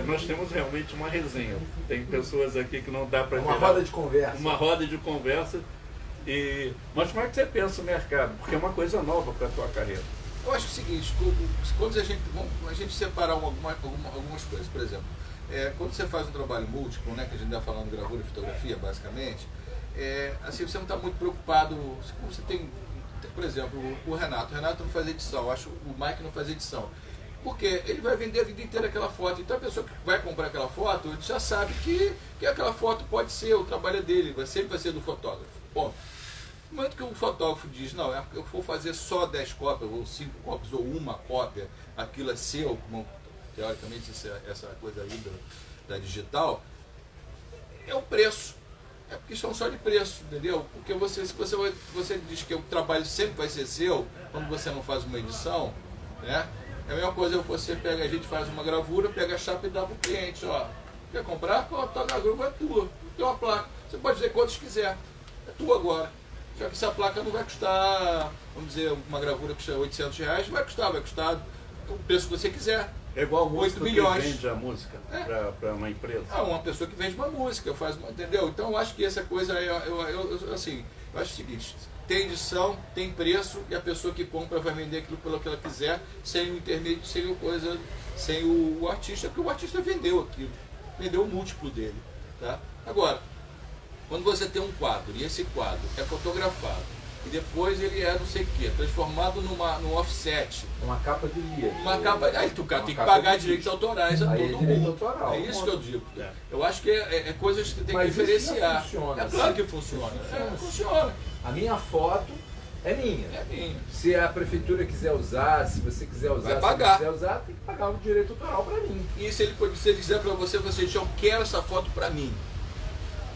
nós temos realmente uma resenha. Tem pessoas aqui que não dá para uma roda de conversa. Uma roda de conversa. Mas como é que você pensa o mercado? Porque é uma coisa nova para a tua carreira. Eu acho o seguinte, quando a gente separar algumas coisas, por exemplo, quando você faz um trabalho múltiplo, né, que a gente está falando de gravura e fotografia, basicamente, assim, você não está muito preocupado, você tem, por exemplo, o Renato não faz edição, eu acho o Mike não faz edição, porque ele vai vender a vida inteira aquela foto, então a pessoa que vai comprar aquela foto, ele já sabe que aquela foto pode ser o trabalho dele, sempre vai ser do fotógrafo, ponto. No momento que o fotógrafo diz, não, eu vou fazer só 10 cópias, ou 5 cópias, ou uma cópia, aquilo é seu, como, teoricamente essa coisa aí da digital, é o preço. É questão só de preço, entendeu? Porque se você diz que o trabalho sempre vai ser seu, quando você não faz uma edição, né? É a mesma coisa, você pega, a gente faz uma gravura, pega a chapa e dá para o cliente, ó. Quer comprar? A tua gravura é tua, tem uma placa. Você pode dizer quantos quiser, é tua agora. Só que essa placa não vai custar, vamos dizer, uma gravura que custa R$800, vai custar o preço que você quiser. É igual o 8 milhões. Que vende a música para uma empresa. Uma pessoa que vende uma música, entendeu? Então eu acho que essa coisa, eu acho o seguinte, tem edição, tem preço, e a pessoa que compra vai vender aquilo pelo que ela quiser, sem o intermédio, sem o artista, porque o artista vendeu aquilo, vendeu o múltiplo dele. Tá? Agora, quando você tem um quadro, e esse quadro é fotografado, e depois ele é não sei o que, transformado num offset. Uma capa de livro. Aí tu tem que pagar direitos autorais a todo direito mundo. autoral. É isso que eu digo. Eu acho que é coisas que tem que diferenciar. Funciona, é claro que funciona. Funciona. A minha foto é minha. É minha. Se a prefeitura quiser usar, se você quiser usar, vai pagar. Se não quiser usar, tem que pagar o direito autoral para mim. E se ele quiser para você diz, eu quero essa foto para mim.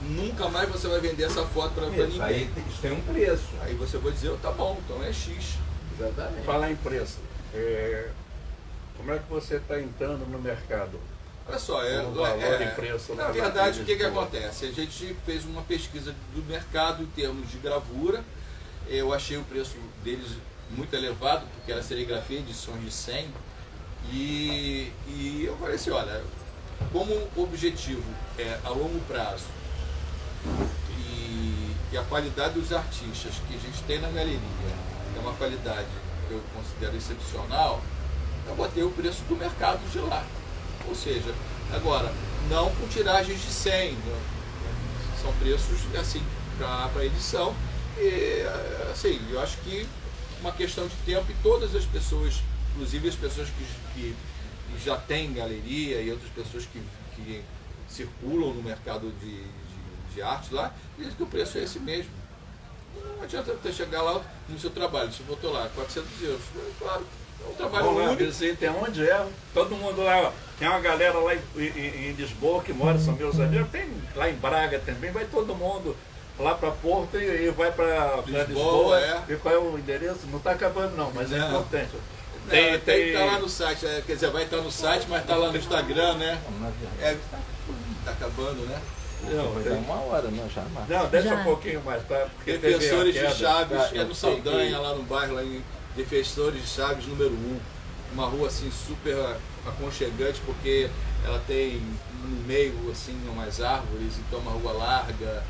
Nunca mais você vai vender essa foto para ninguém. Aí isso tem um preço. Aí você vai dizer, tá bom, então é X. Exatamente. Falar em preço. Como é que você está entrando no mercado? Olha só, valor e preço na verdade, o que acontece? A gente fez uma pesquisa do mercado em termos de gravura. Eu achei o preço deles muito elevado, porque era serigrafia, edições de 100. E eu falei assim, olha, como o objetivo é a longo prazo e a qualidade dos artistas que a gente tem na galeria é uma qualidade que eu considero excepcional, eu botei o preço do mercado de lá. Ou seja, agora, não com tiragens de 100, né? São preços assim para edição. E assim, eu acho que uma questão de tempo e todas as pessoas, inclusive as pessoas que já têm galeria e outras pessoas que circulam no mercado de arte lá, dizem que o preço é esse mesmo. Não adianta você chegar lá no seu trabalho, você botou lá 400 euros. Claro, é um trabalho único. Tem onde todo mundo lá, ó. Tem uma galera lá em Lisboa que mora, são meus amigos, tem lá em Braga também, vai todo mundo lá para Porto e vai para Lisboa. E qual é o endereço? Não está acabando não, mas é importante. Tá lá no site, quer dizer, vai estar no site, mas está lá no Instagram, né? Tá acabando, né? Não, vai dar 1 hora, não, já. Não, deixa um pouquinho mais, tá? Defensores de Chaves, é no Saldanha, lá no bairro, lá em Defensores de Chaves, número 1. Uma rua assim super aconchegante, porque ela tem no meio assim umas árvores, então uma rua larga,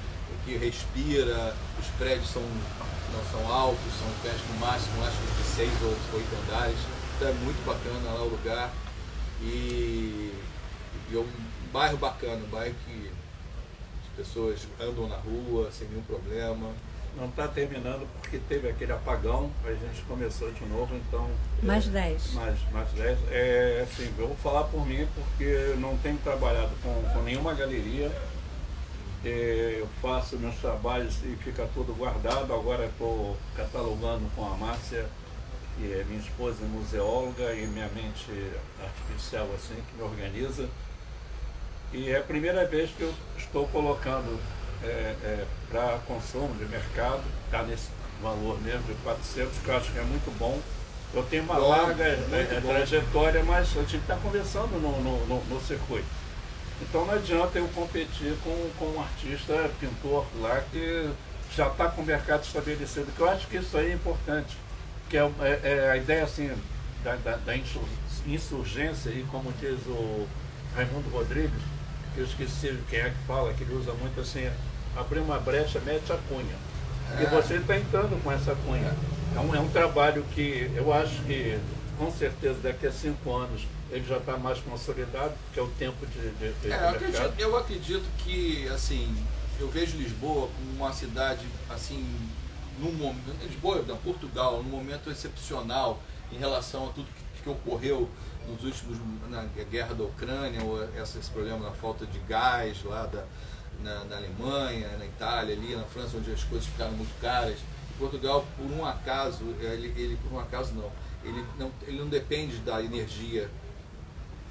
que respira, os prédios não são altos, são prédios no máximo, acho que de 6 ou 8 andares, então é muito bacana lá o lugar. E é um bairro bacana, um bairro que as pessoas andam na rua sem nenhum problema. Não está terminando porque teve aquele apagão, a gente começou de novo, então... Mais 10. Mais 10. Assim, eu vou falar por mim porque eu não tenho trabalhado com nenhuma galeria. Eu faço meus trabalhos e fica tudo guardado. Agora estou catalogando com a Márcia, que é minha esposa museóloga e minha mente artificial assim, que me organiza. E é a primeira vez que eu estou colocando para consumo de mercado, está nesse valor mesmo de 400, que eu acho que é muito bom. Eu tenho uma larga trajetória, mas a gente está começando no circuito. Então não adianta eu competir com um artista, pintor lá, que já está com o mercado estabelecido, que eu acho que isso aí é importante, que é a ideia assim, da insurgência, e como diz o Raimundo Rodrigues, que eu esqueci quem é que fala, que ele usa muito assim, abrir uma brecha, mete a cunha. E você está entrando com essa cunha. É um trabalho que eu acho que, com certeza, daqui a 5 anos, ele já está mais consolidado, que é o tempo de mercado. Eu acredito que, assim, eu vejo Lisboa como uma cidade, assim, Portugal, num momento excepcional em relação a tudo que ocorreu nos últimos, na guerra da Ucrânia, ou esse problema da falta de gás lá na Alemanha, na Itália, ali na França, onde as coisas ficaram muito caras. Portugal, por um acaso, ele não depende da energia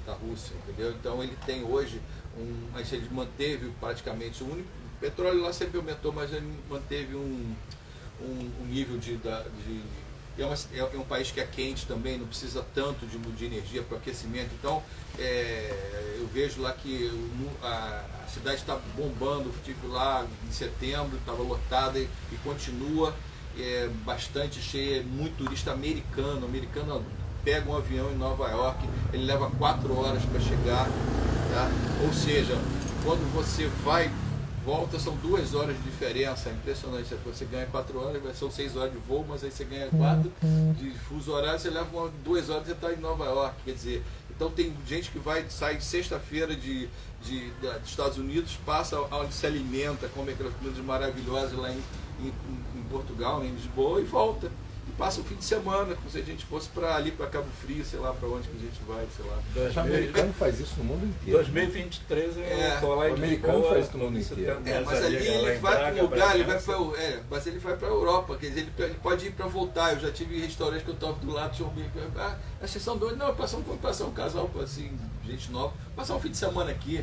da Rússia, entendeu? Então ele tem hoje ele manteve praticamente o petróleo lá sempre aumentou, mas ele manteve um nível é um país que é quente também, não precisa tanto de energia para aquecimento. Então eu vejo lá que a cidade está bombando. Estive lá em setembro, estava lotada e continua bastante cheia, muito turista americano pega um avião em Nova York, ele leva 4 horas para chegar, tá? Ou seja, quando você volta, são 2 horas de diferença, é impressionante. Você ganha 4 horas, são 6 horas de voo, mas aí você ganha 4 de fuso horário, você leva 2 horas e você está em Nova York, quer dizer, então tem gente que sai sexta-feira dos Estados Unidos, passa onde se alimenta, come aquelas comidas maravilhosas lá em Portugal, em Lisboa, e volta. E passa o fim de semana, como se a gente fosse ali para Cabo Frio, sei lá para onde que a gente vai, sei lá. O americano faz isso no mundo inteiro. 2023 eu tô lá em o americano Lisboa, faz isso no mundo inteiro. Mas ali ele vai para um lugar, mas ele vai para a Europa, quer dizer, ele pode ir para voltar. Eu já tive restaurantes que eu estava do lado, tinha vocês são doidos? Não, passar um casal, assim, gente nova, passar um fim de semana aqui.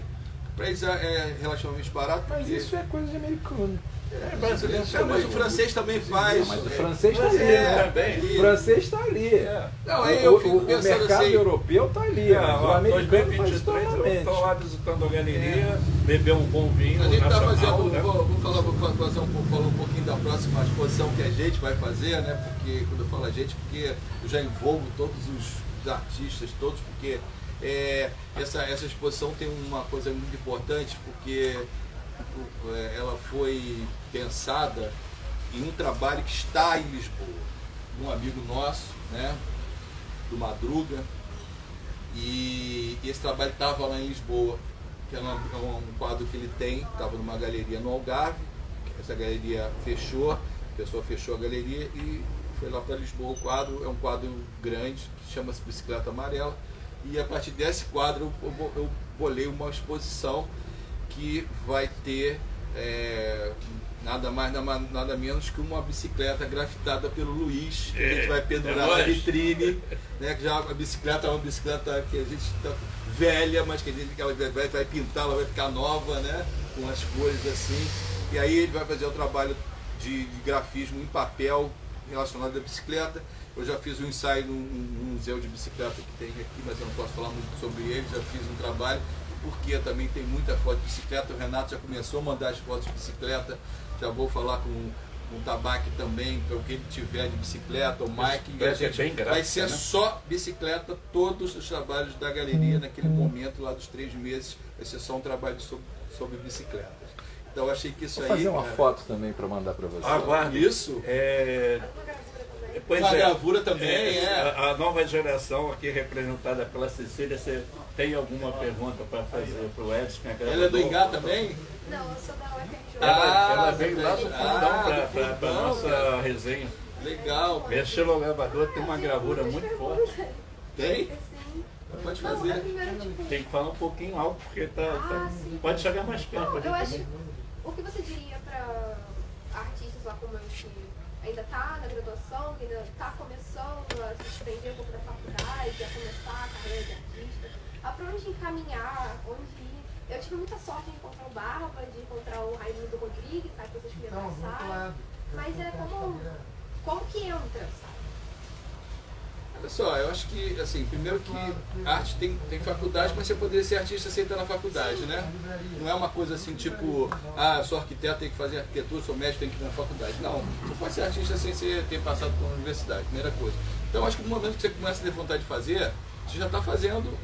para eles é relativamente barato. Mas isso é coisa de americano. Brasileiro Mas o francês também faz. Mas o francês está ali, né? O francês está ali. Não, aí eu fico O pensando mercado assim. europeu está ali. Mas o americano faz 2023 eu totalmente. estou lá visitando a galeria, beber um bom vinho A gente está nacional, fazendo, né? vou falar um pouquinho da próxima exposição que a gente vai fazer, né? Porque quando eu falo a gente, porque eu já envolvo todos os artistas, todos, porque essa exposição tem uma coisa muito importante, porque ela foi pensada em um trabalho que está em Lisboa, de um amigo nosso, né? Do Madruga, e esse trabalho estava lá em Lisboa, que é um quadro que ele tem, estava numa galeria no Algarve, essa galeria fechou, a pessoa fechou a galeria e foi lá para Lisboa. O quadro é um quadro grande, que chama-se Bicicleta Amarela, e a partir desse quadro eu bolei uma exposição que vai ter nada mais, nada menos que uma bicicleta grafitada pelo Luiz, que a gente vai pendurar na vitrine, né? Que já a bicicleta é uma bicicleta que a gente está velha, mas que a gente ela vai pintar, ela vai ficar nova, né? Com as cores assim. E aí ele vai fazer o trabalho de grafismo em papel relacionado à bicicleta. Eu já fiz um ensaio num museu de bicicleta que tem aqui, mas eu não posso falar muito sobre ele. Já fiz um trabalho, porque também tem muita foto de bicicleta. O Renato já começou a mandar as fotos de bicicleta. Já vou falar com o Tabaque também, para o que ele tiver de bicicleta, o Mike. Vai ser só bicicleta, todos os trabalhos da galeria naquele momento, lá dos 3 meses, vai ser só um trabalho sobre bicicletas. Então eu achei que isso Vou aí... fazer uma foto também para mandar para você. Aguarde. Isso? Pois Uma gravura também, A nova geração aqui representada pela Cecília, você tem alguma pergunta para fazer para o Edson? Ela é do Ingá também? Não, eu sou da UFRJ. Ela veio lá do fundão para a nossa resenha. Legal. Estilo Elevador tem uma gravura muito forte. Tem? Sim. Pode Não, fazer. é primeiro, tipo, Tem que falar um pouquinho alto, porque sim. pode chegar mais perto. Não, pra eu gente acho. também. O que você diria para artistas lá como eu, que ainda está na graduação, que ainda está começando a se desprender um pouco da faculdade, a começar a carreira de artista, a para onde encaminhar, onde ir? Eu tive muita sorte de encontrar o Barba, de encontrar o Raimundo Rodrigues, sabe, que vocês me abraçaram. Mas é como que entra, sabe? Olha só, eu acho que, assim, primeiro que arte tem faculdade, mas você poderia ser artista sem estar na faculdade, né? Não é uma coisa assim, tipo, sou arquiteto, tenho que fazer arquitetura, sou médico, tenho que ir na faculdade. Não, você pode ser artista sem ter passado por uma universidade, primeira coisa. Então, acho que no momento que você começa a ter vontade de fazer, você já está fazendo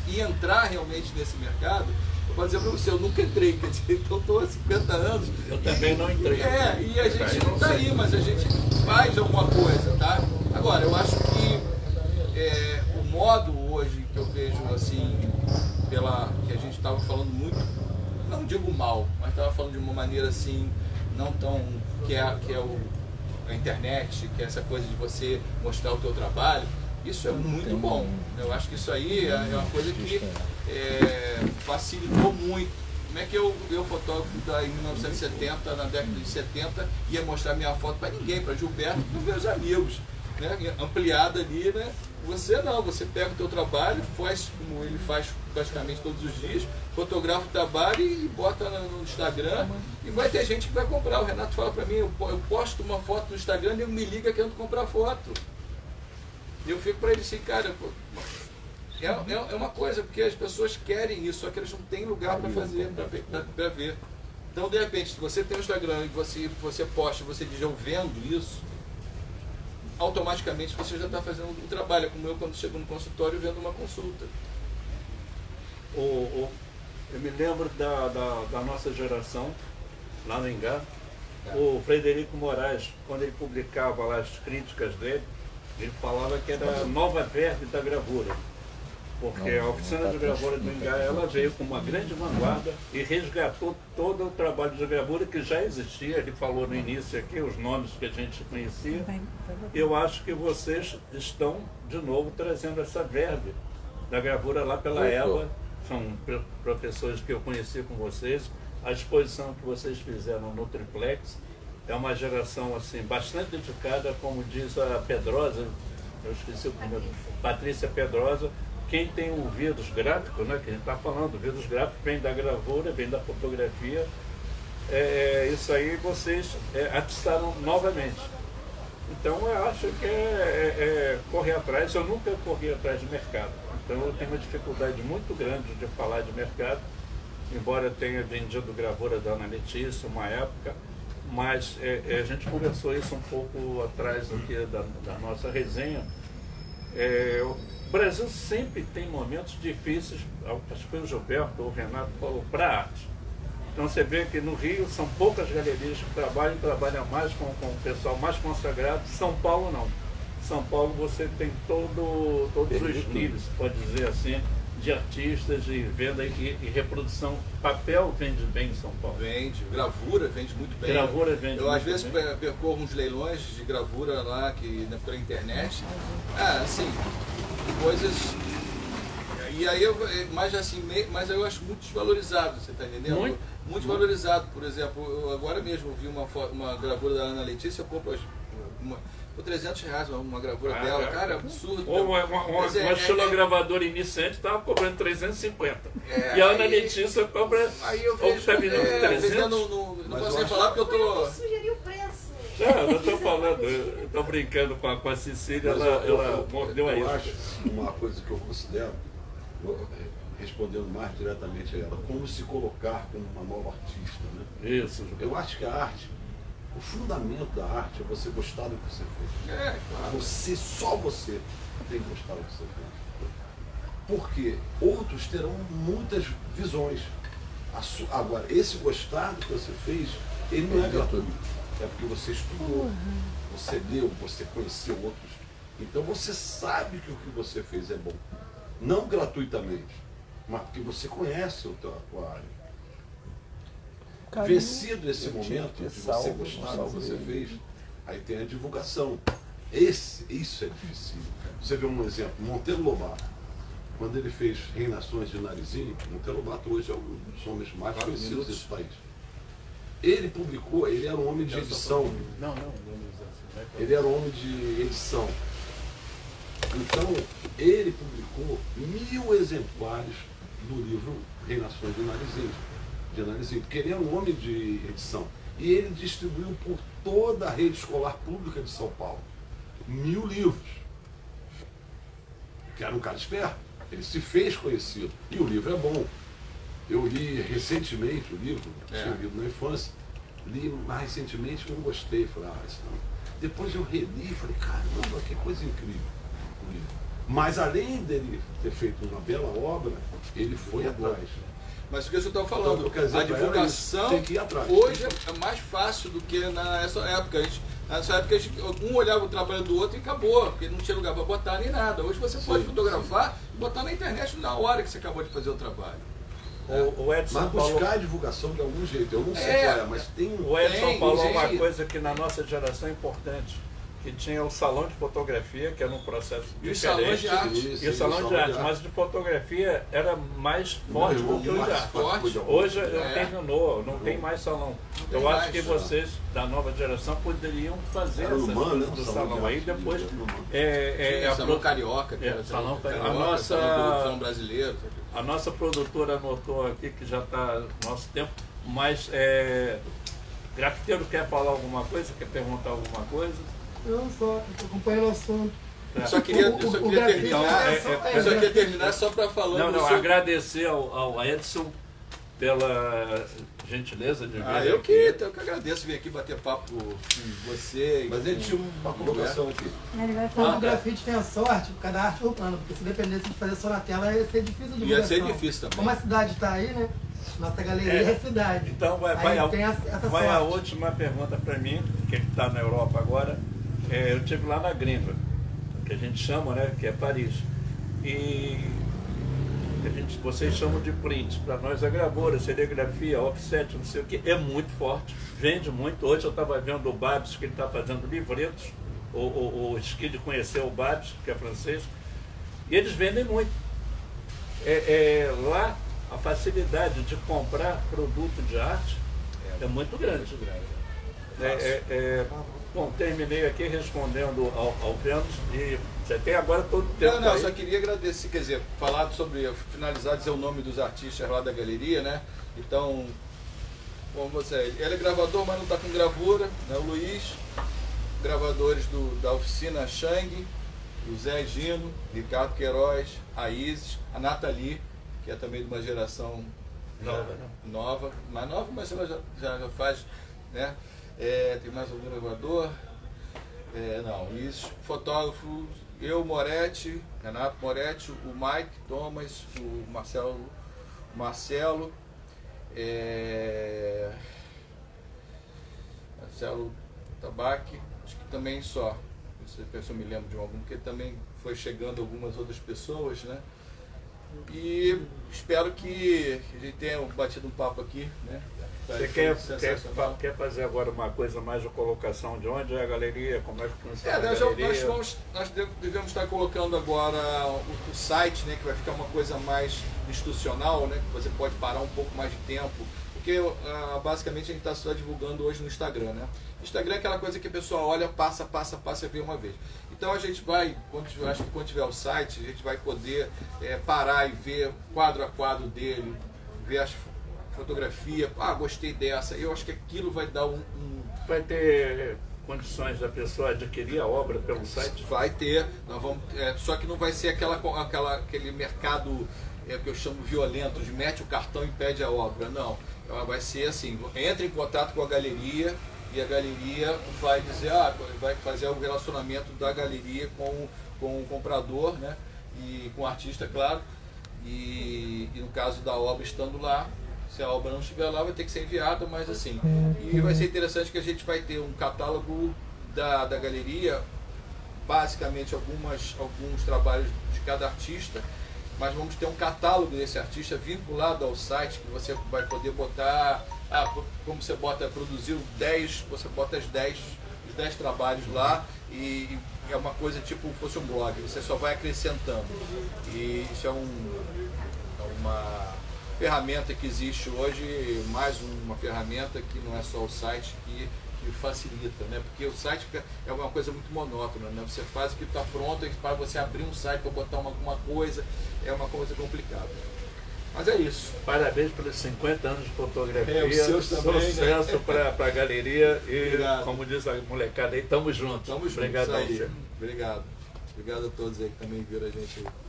e entrar realmente nesse mercado. Eu posso dizer para você, eu nunca entrei, quer dizer, então estou há 50 anos. Eu também não entrei. E a gente não está aí, mas a gente faz alguma coisa, tá? Agora, eu acho que o modo hoje que eu vejo, assim, que a gente estava falando muito, não digo mal, mas estava falando de uma maneira assim, não tão, que é a internet, que é essa coisa de você mostrar o teu trabalho, isso é muito bom. Eu acho que isso aí é uma coisa que facilitou muito. Como é que eu fotógrafo em 1970, na década de 70, ia mostrar minha foto para ninguém, para Gilberto, para os meus amigos, né? Ampliada ali, né? Você não, você pega o teu trabalho, faz como ele faz praticamente todos os dias, fotografa o trabalho e bota no Instagram, e vai ter gente que vai comprar. O Renato fala para mim, eu posto uma foto no Instagram e ele me liga querendo comprar foto. E eu fico para ele assim, cara, é uma coisa, porque as pessoas querem isso, só que eles não têm lugar para fazer, para ver. Então, de repente, se você tem um Instagram e você posta, você diz, eu vendo isso, automaticamente você já está fazendo um trabalho. É como eu, quando chego no consultório, vendo uma consulta. Eu me lembro da nossa geração, lá no Ingá, o Frederico Moraes, quando ele publicava lá as críticas dele, ele falava que era a nova verve da gravura. Porque a oficina de gravura do Ingá, ela veio com uma grande vanguarda e resgatou todo o trabalho de gravura que já existia. Ele falou no início aqui os nomes que a gente conhecia. Eu acho que vocês estão, de novo, trazendo essa verve da gravura lá pela EBA. São professores que eu conheci com vocês. A exposição que vocês fizeram no Triplex é uma geração assim, bastante dedicada, como diz a Pedrosa, eu esqueci o nome, Patrícia Pedrosa, quem tem o vírus gráfico, né, que a gente está falando, o vírus gráfico vem da gravura, vem da fotografia, isso aí vocês atiçaram novamente. Então eu acho que correr atrás, eu nunca corri atrás de mercado, então eu tenho uma dificuldade muito grande de falar de mercado, embora eu tenha vendido gravura da Ana Letícia uma época, mas a gente conversou isso um pouco atrás aqui da nossa resenha. O Brasil sempre tem momentos difíceis, acho que foi o Gilberto ou o Renato que falou, para a arte. Então você vê que no Rio são poucas galerias que trabalham mais com o pessoal mais consagrado. São Paulo não. São Paulo você tem todos os níveis, pode dizer assim, de artistas, de venda e reprodução. Papel vende bem em São Paulo. Vende, gravura vende muito bem. Gravura vende Eu às muito vezes bem. percorro uns leilões de gravura lá pela internet. Assim, coisas. E aí mas eu acho muito desvalorizado, você está entendendo? Muito valorizado. Por exemplo, eu agora mesmo vi uma gravura da Ana Letícia, eu compro por R$300 uma gravura dela, cara, é absurdo. Uma estilogravadora iniciante estava cobrando 350. E a Ana Letícia cobra. Aí eu vejo. Não posso nem falar porque eu tô. Sugeriu o preço. Eu estou falando, eu estou brincando com a Cecília, ela mordeu a isso. Eu acho uma coisa que eu considero, respondendo mais diretamente a ela, como se colocar como uma nova artista, né? Isso. Eu acho que a arte, o fundamento da arte é você gostar do que você fez. Claro. Só você tem que gostar do que você fez. Porque outros terão muitas visões. Agora, esse gostar do que você fez, ele não é gratuito. É porque você estudou, você leu, você conheceu outros. Então você sabe que o que você fez é bom. Não gratuitamente, mas porque você conhece a tua área. Vencido esse momento de você gostar do que você fez, aí tem a divulgação. Isso é difícil. Você vê um exemplo, Monteiro Lobato. Quando ele fez Reinações de Narizinho, Monteiro Lobato hoje é um dos homens mais conhecidos desse país. Ele publicou, ele era um homem de edição. Ele era um homem de edição. Então, ele publicou 1000 exemplares do livro Reinações de Narizinho, porque ele era um homem de edição. E ele distribuiu por toda a rede escolar pública de São Paulo 1000 livros. Que era um cara esperto. Ele se fez conhecido. E o livro é bom. Eu li recentemente o livro, tinha lido na infância, li mais recentemente e não gostei. Falei, isso não. Depois eu reli e falei, caramba, que coisa incrível o livro. Mas além dele ter feito uma bela obra, ele foi atrás. Mas o que eu estou falando, então, a divulgação tem que ir atrás, hoje é mais fácil do que nessa época. Nessa época, um olhava o trabalho do outro e acabou, porque não tinha lugar para botar nem nada. Hoje você pode fotografar e botar na internet na hora que você acabou de fazer o trabalho. O Edson mas buscar falou, a divulgação de algum jeito, eu não sei qual é, mas tem um. o Edson falou uma coisa que na nossa geração é importante, que tinha o salão de fotografia, que era um processo E os diferente. salões de arte. E o salão de arte, mas de fotografia era mais forte do que o de arte. Hoje terminou, não tem mais salão. Eu acho que vocês da nova geração poderiam fazer essas coisas do salão aí, depois salão carioca, salão carioca, salão brasileiro. A nossa produtora anotou aqui que já está nosso tempo, mas Grafiteiro quer falar alguma coisa? Quer perguntar alguma coisa? Eu só acompanhando o assunto. Eu só queria terminar só para falar. Não, agradecer ao Edson pela gentileza de vir. Eu que agradeço vir aqui bater papo com você. Mas ele tinha uma colocação aqui. Ele vai falar que o grafite tem a sorte por causa da arte urbana, porque se dependesse de fazer só na tela ia ser difícil de divulgação. Ia ser difícil também. Como a cidade está aí, né? Nossa galeria é cidade. Então vai a última pergunta para mim, que está na Europa agora. Eu estive lá na Gringa, que a gente chama, né, que é Paris. E vocês chamam de print. Para nós é gravura, serigrafia, offset, não sei o que. É muito forte, vende muito. Hoje eu estava vendo o Babs, que ele está fazendo livretos. O Skid conheceu o Babs, que é francês. E eles vendem muito. Lá, a facilidade de comprar produto de arte é muito grande. Bom, terminei aqui respondendo ao Vênus e Você tem agora todo o tempo. Não, aí. só queria agradecer, quer dizer, falar sobre, finalizar, dizer o nome dos artistas lá da galeria, né? Então, como você, ele é gravador, mas não está com gravura, né? O Luiz, gravadores da oficina Shang, o Zé Gino, Ricardo Queiroz, a Isis, a Nathalie, que é também de uma geração nova, mais nova, mas ela já faz, né? Tem mais algum gravador? Não, isso, fotógrafo, eu, Moretti, Renato Moretti, o Mike Thomas, o Marcelo Marcelo Tabaque, acho que também só, se eu me lembro de algum, porque também foi chegando algumas outras pessoas, né? E espero que a gente tenha batido um papo aqui, né? Você quer fazer agora uma coisa mais de colocação de onde é a galeria, como é que funciona a galeria? Nós devemos estar colocando agora o site, né, que vai ficar uma coisa mais institucional, né, que você pode parar um pouco mais de tempo, porque basicamente a gente está só divulgando hoje no Instagram, né? Instagram é aquela coisa que a pessoa olha, passa e vê uma vez. Então a gente vai, acho que quando tiver o site, a gente vai poder parar e ver quadro a quadro dele, ver as fotografia, gostei dessa, eu acho que aquilo vai dar Vai ter condições da pessoa adquirir a obra pelo site? Vai ter, nós vamos, só que não vai ser aquele mercado que eu chamo violento, de mete o cartão e pede a obra, não. Vai ser assim, entra em contato com a galeria e a galeria vai dizer, vai fazer o relacionamento da galeria com o comprador, né? E com o artista, claro, e no caso da obra estando lá, se a obra não estiver lá, vai ter que ser enviada, mas assim. E vai ser interessante que a gente vai ter um catálogo da galeria, basicamente alguns trabalhos de cada artista, mas vamos ter um catálogo desse artista vinculado ao site, que você vai poder botar, como você produziu 10, você bota os 10 trabalhos lá, e é uma coisa tipo fosse um blog, você só vai acrescentando. E isso é uma ferramenta que existe hoje, mais uma ferramenta que não é só o site que facilita, né? Porque o site é uma coisa muito monótona, né? Você faz o que está pronto, e para você abrir um site para botar alguma coisa, é uma coisa complicada. Mas é isso. Parabéns pelos 50 anos de fotografia, os seus também, sucesso, né? para a galeria e, obrigado. Como diz a molecada aí, tamo junto. Tamo junto. Obrigado a você. Obrigado. Obrigado a todos aí que também viram a gente aí.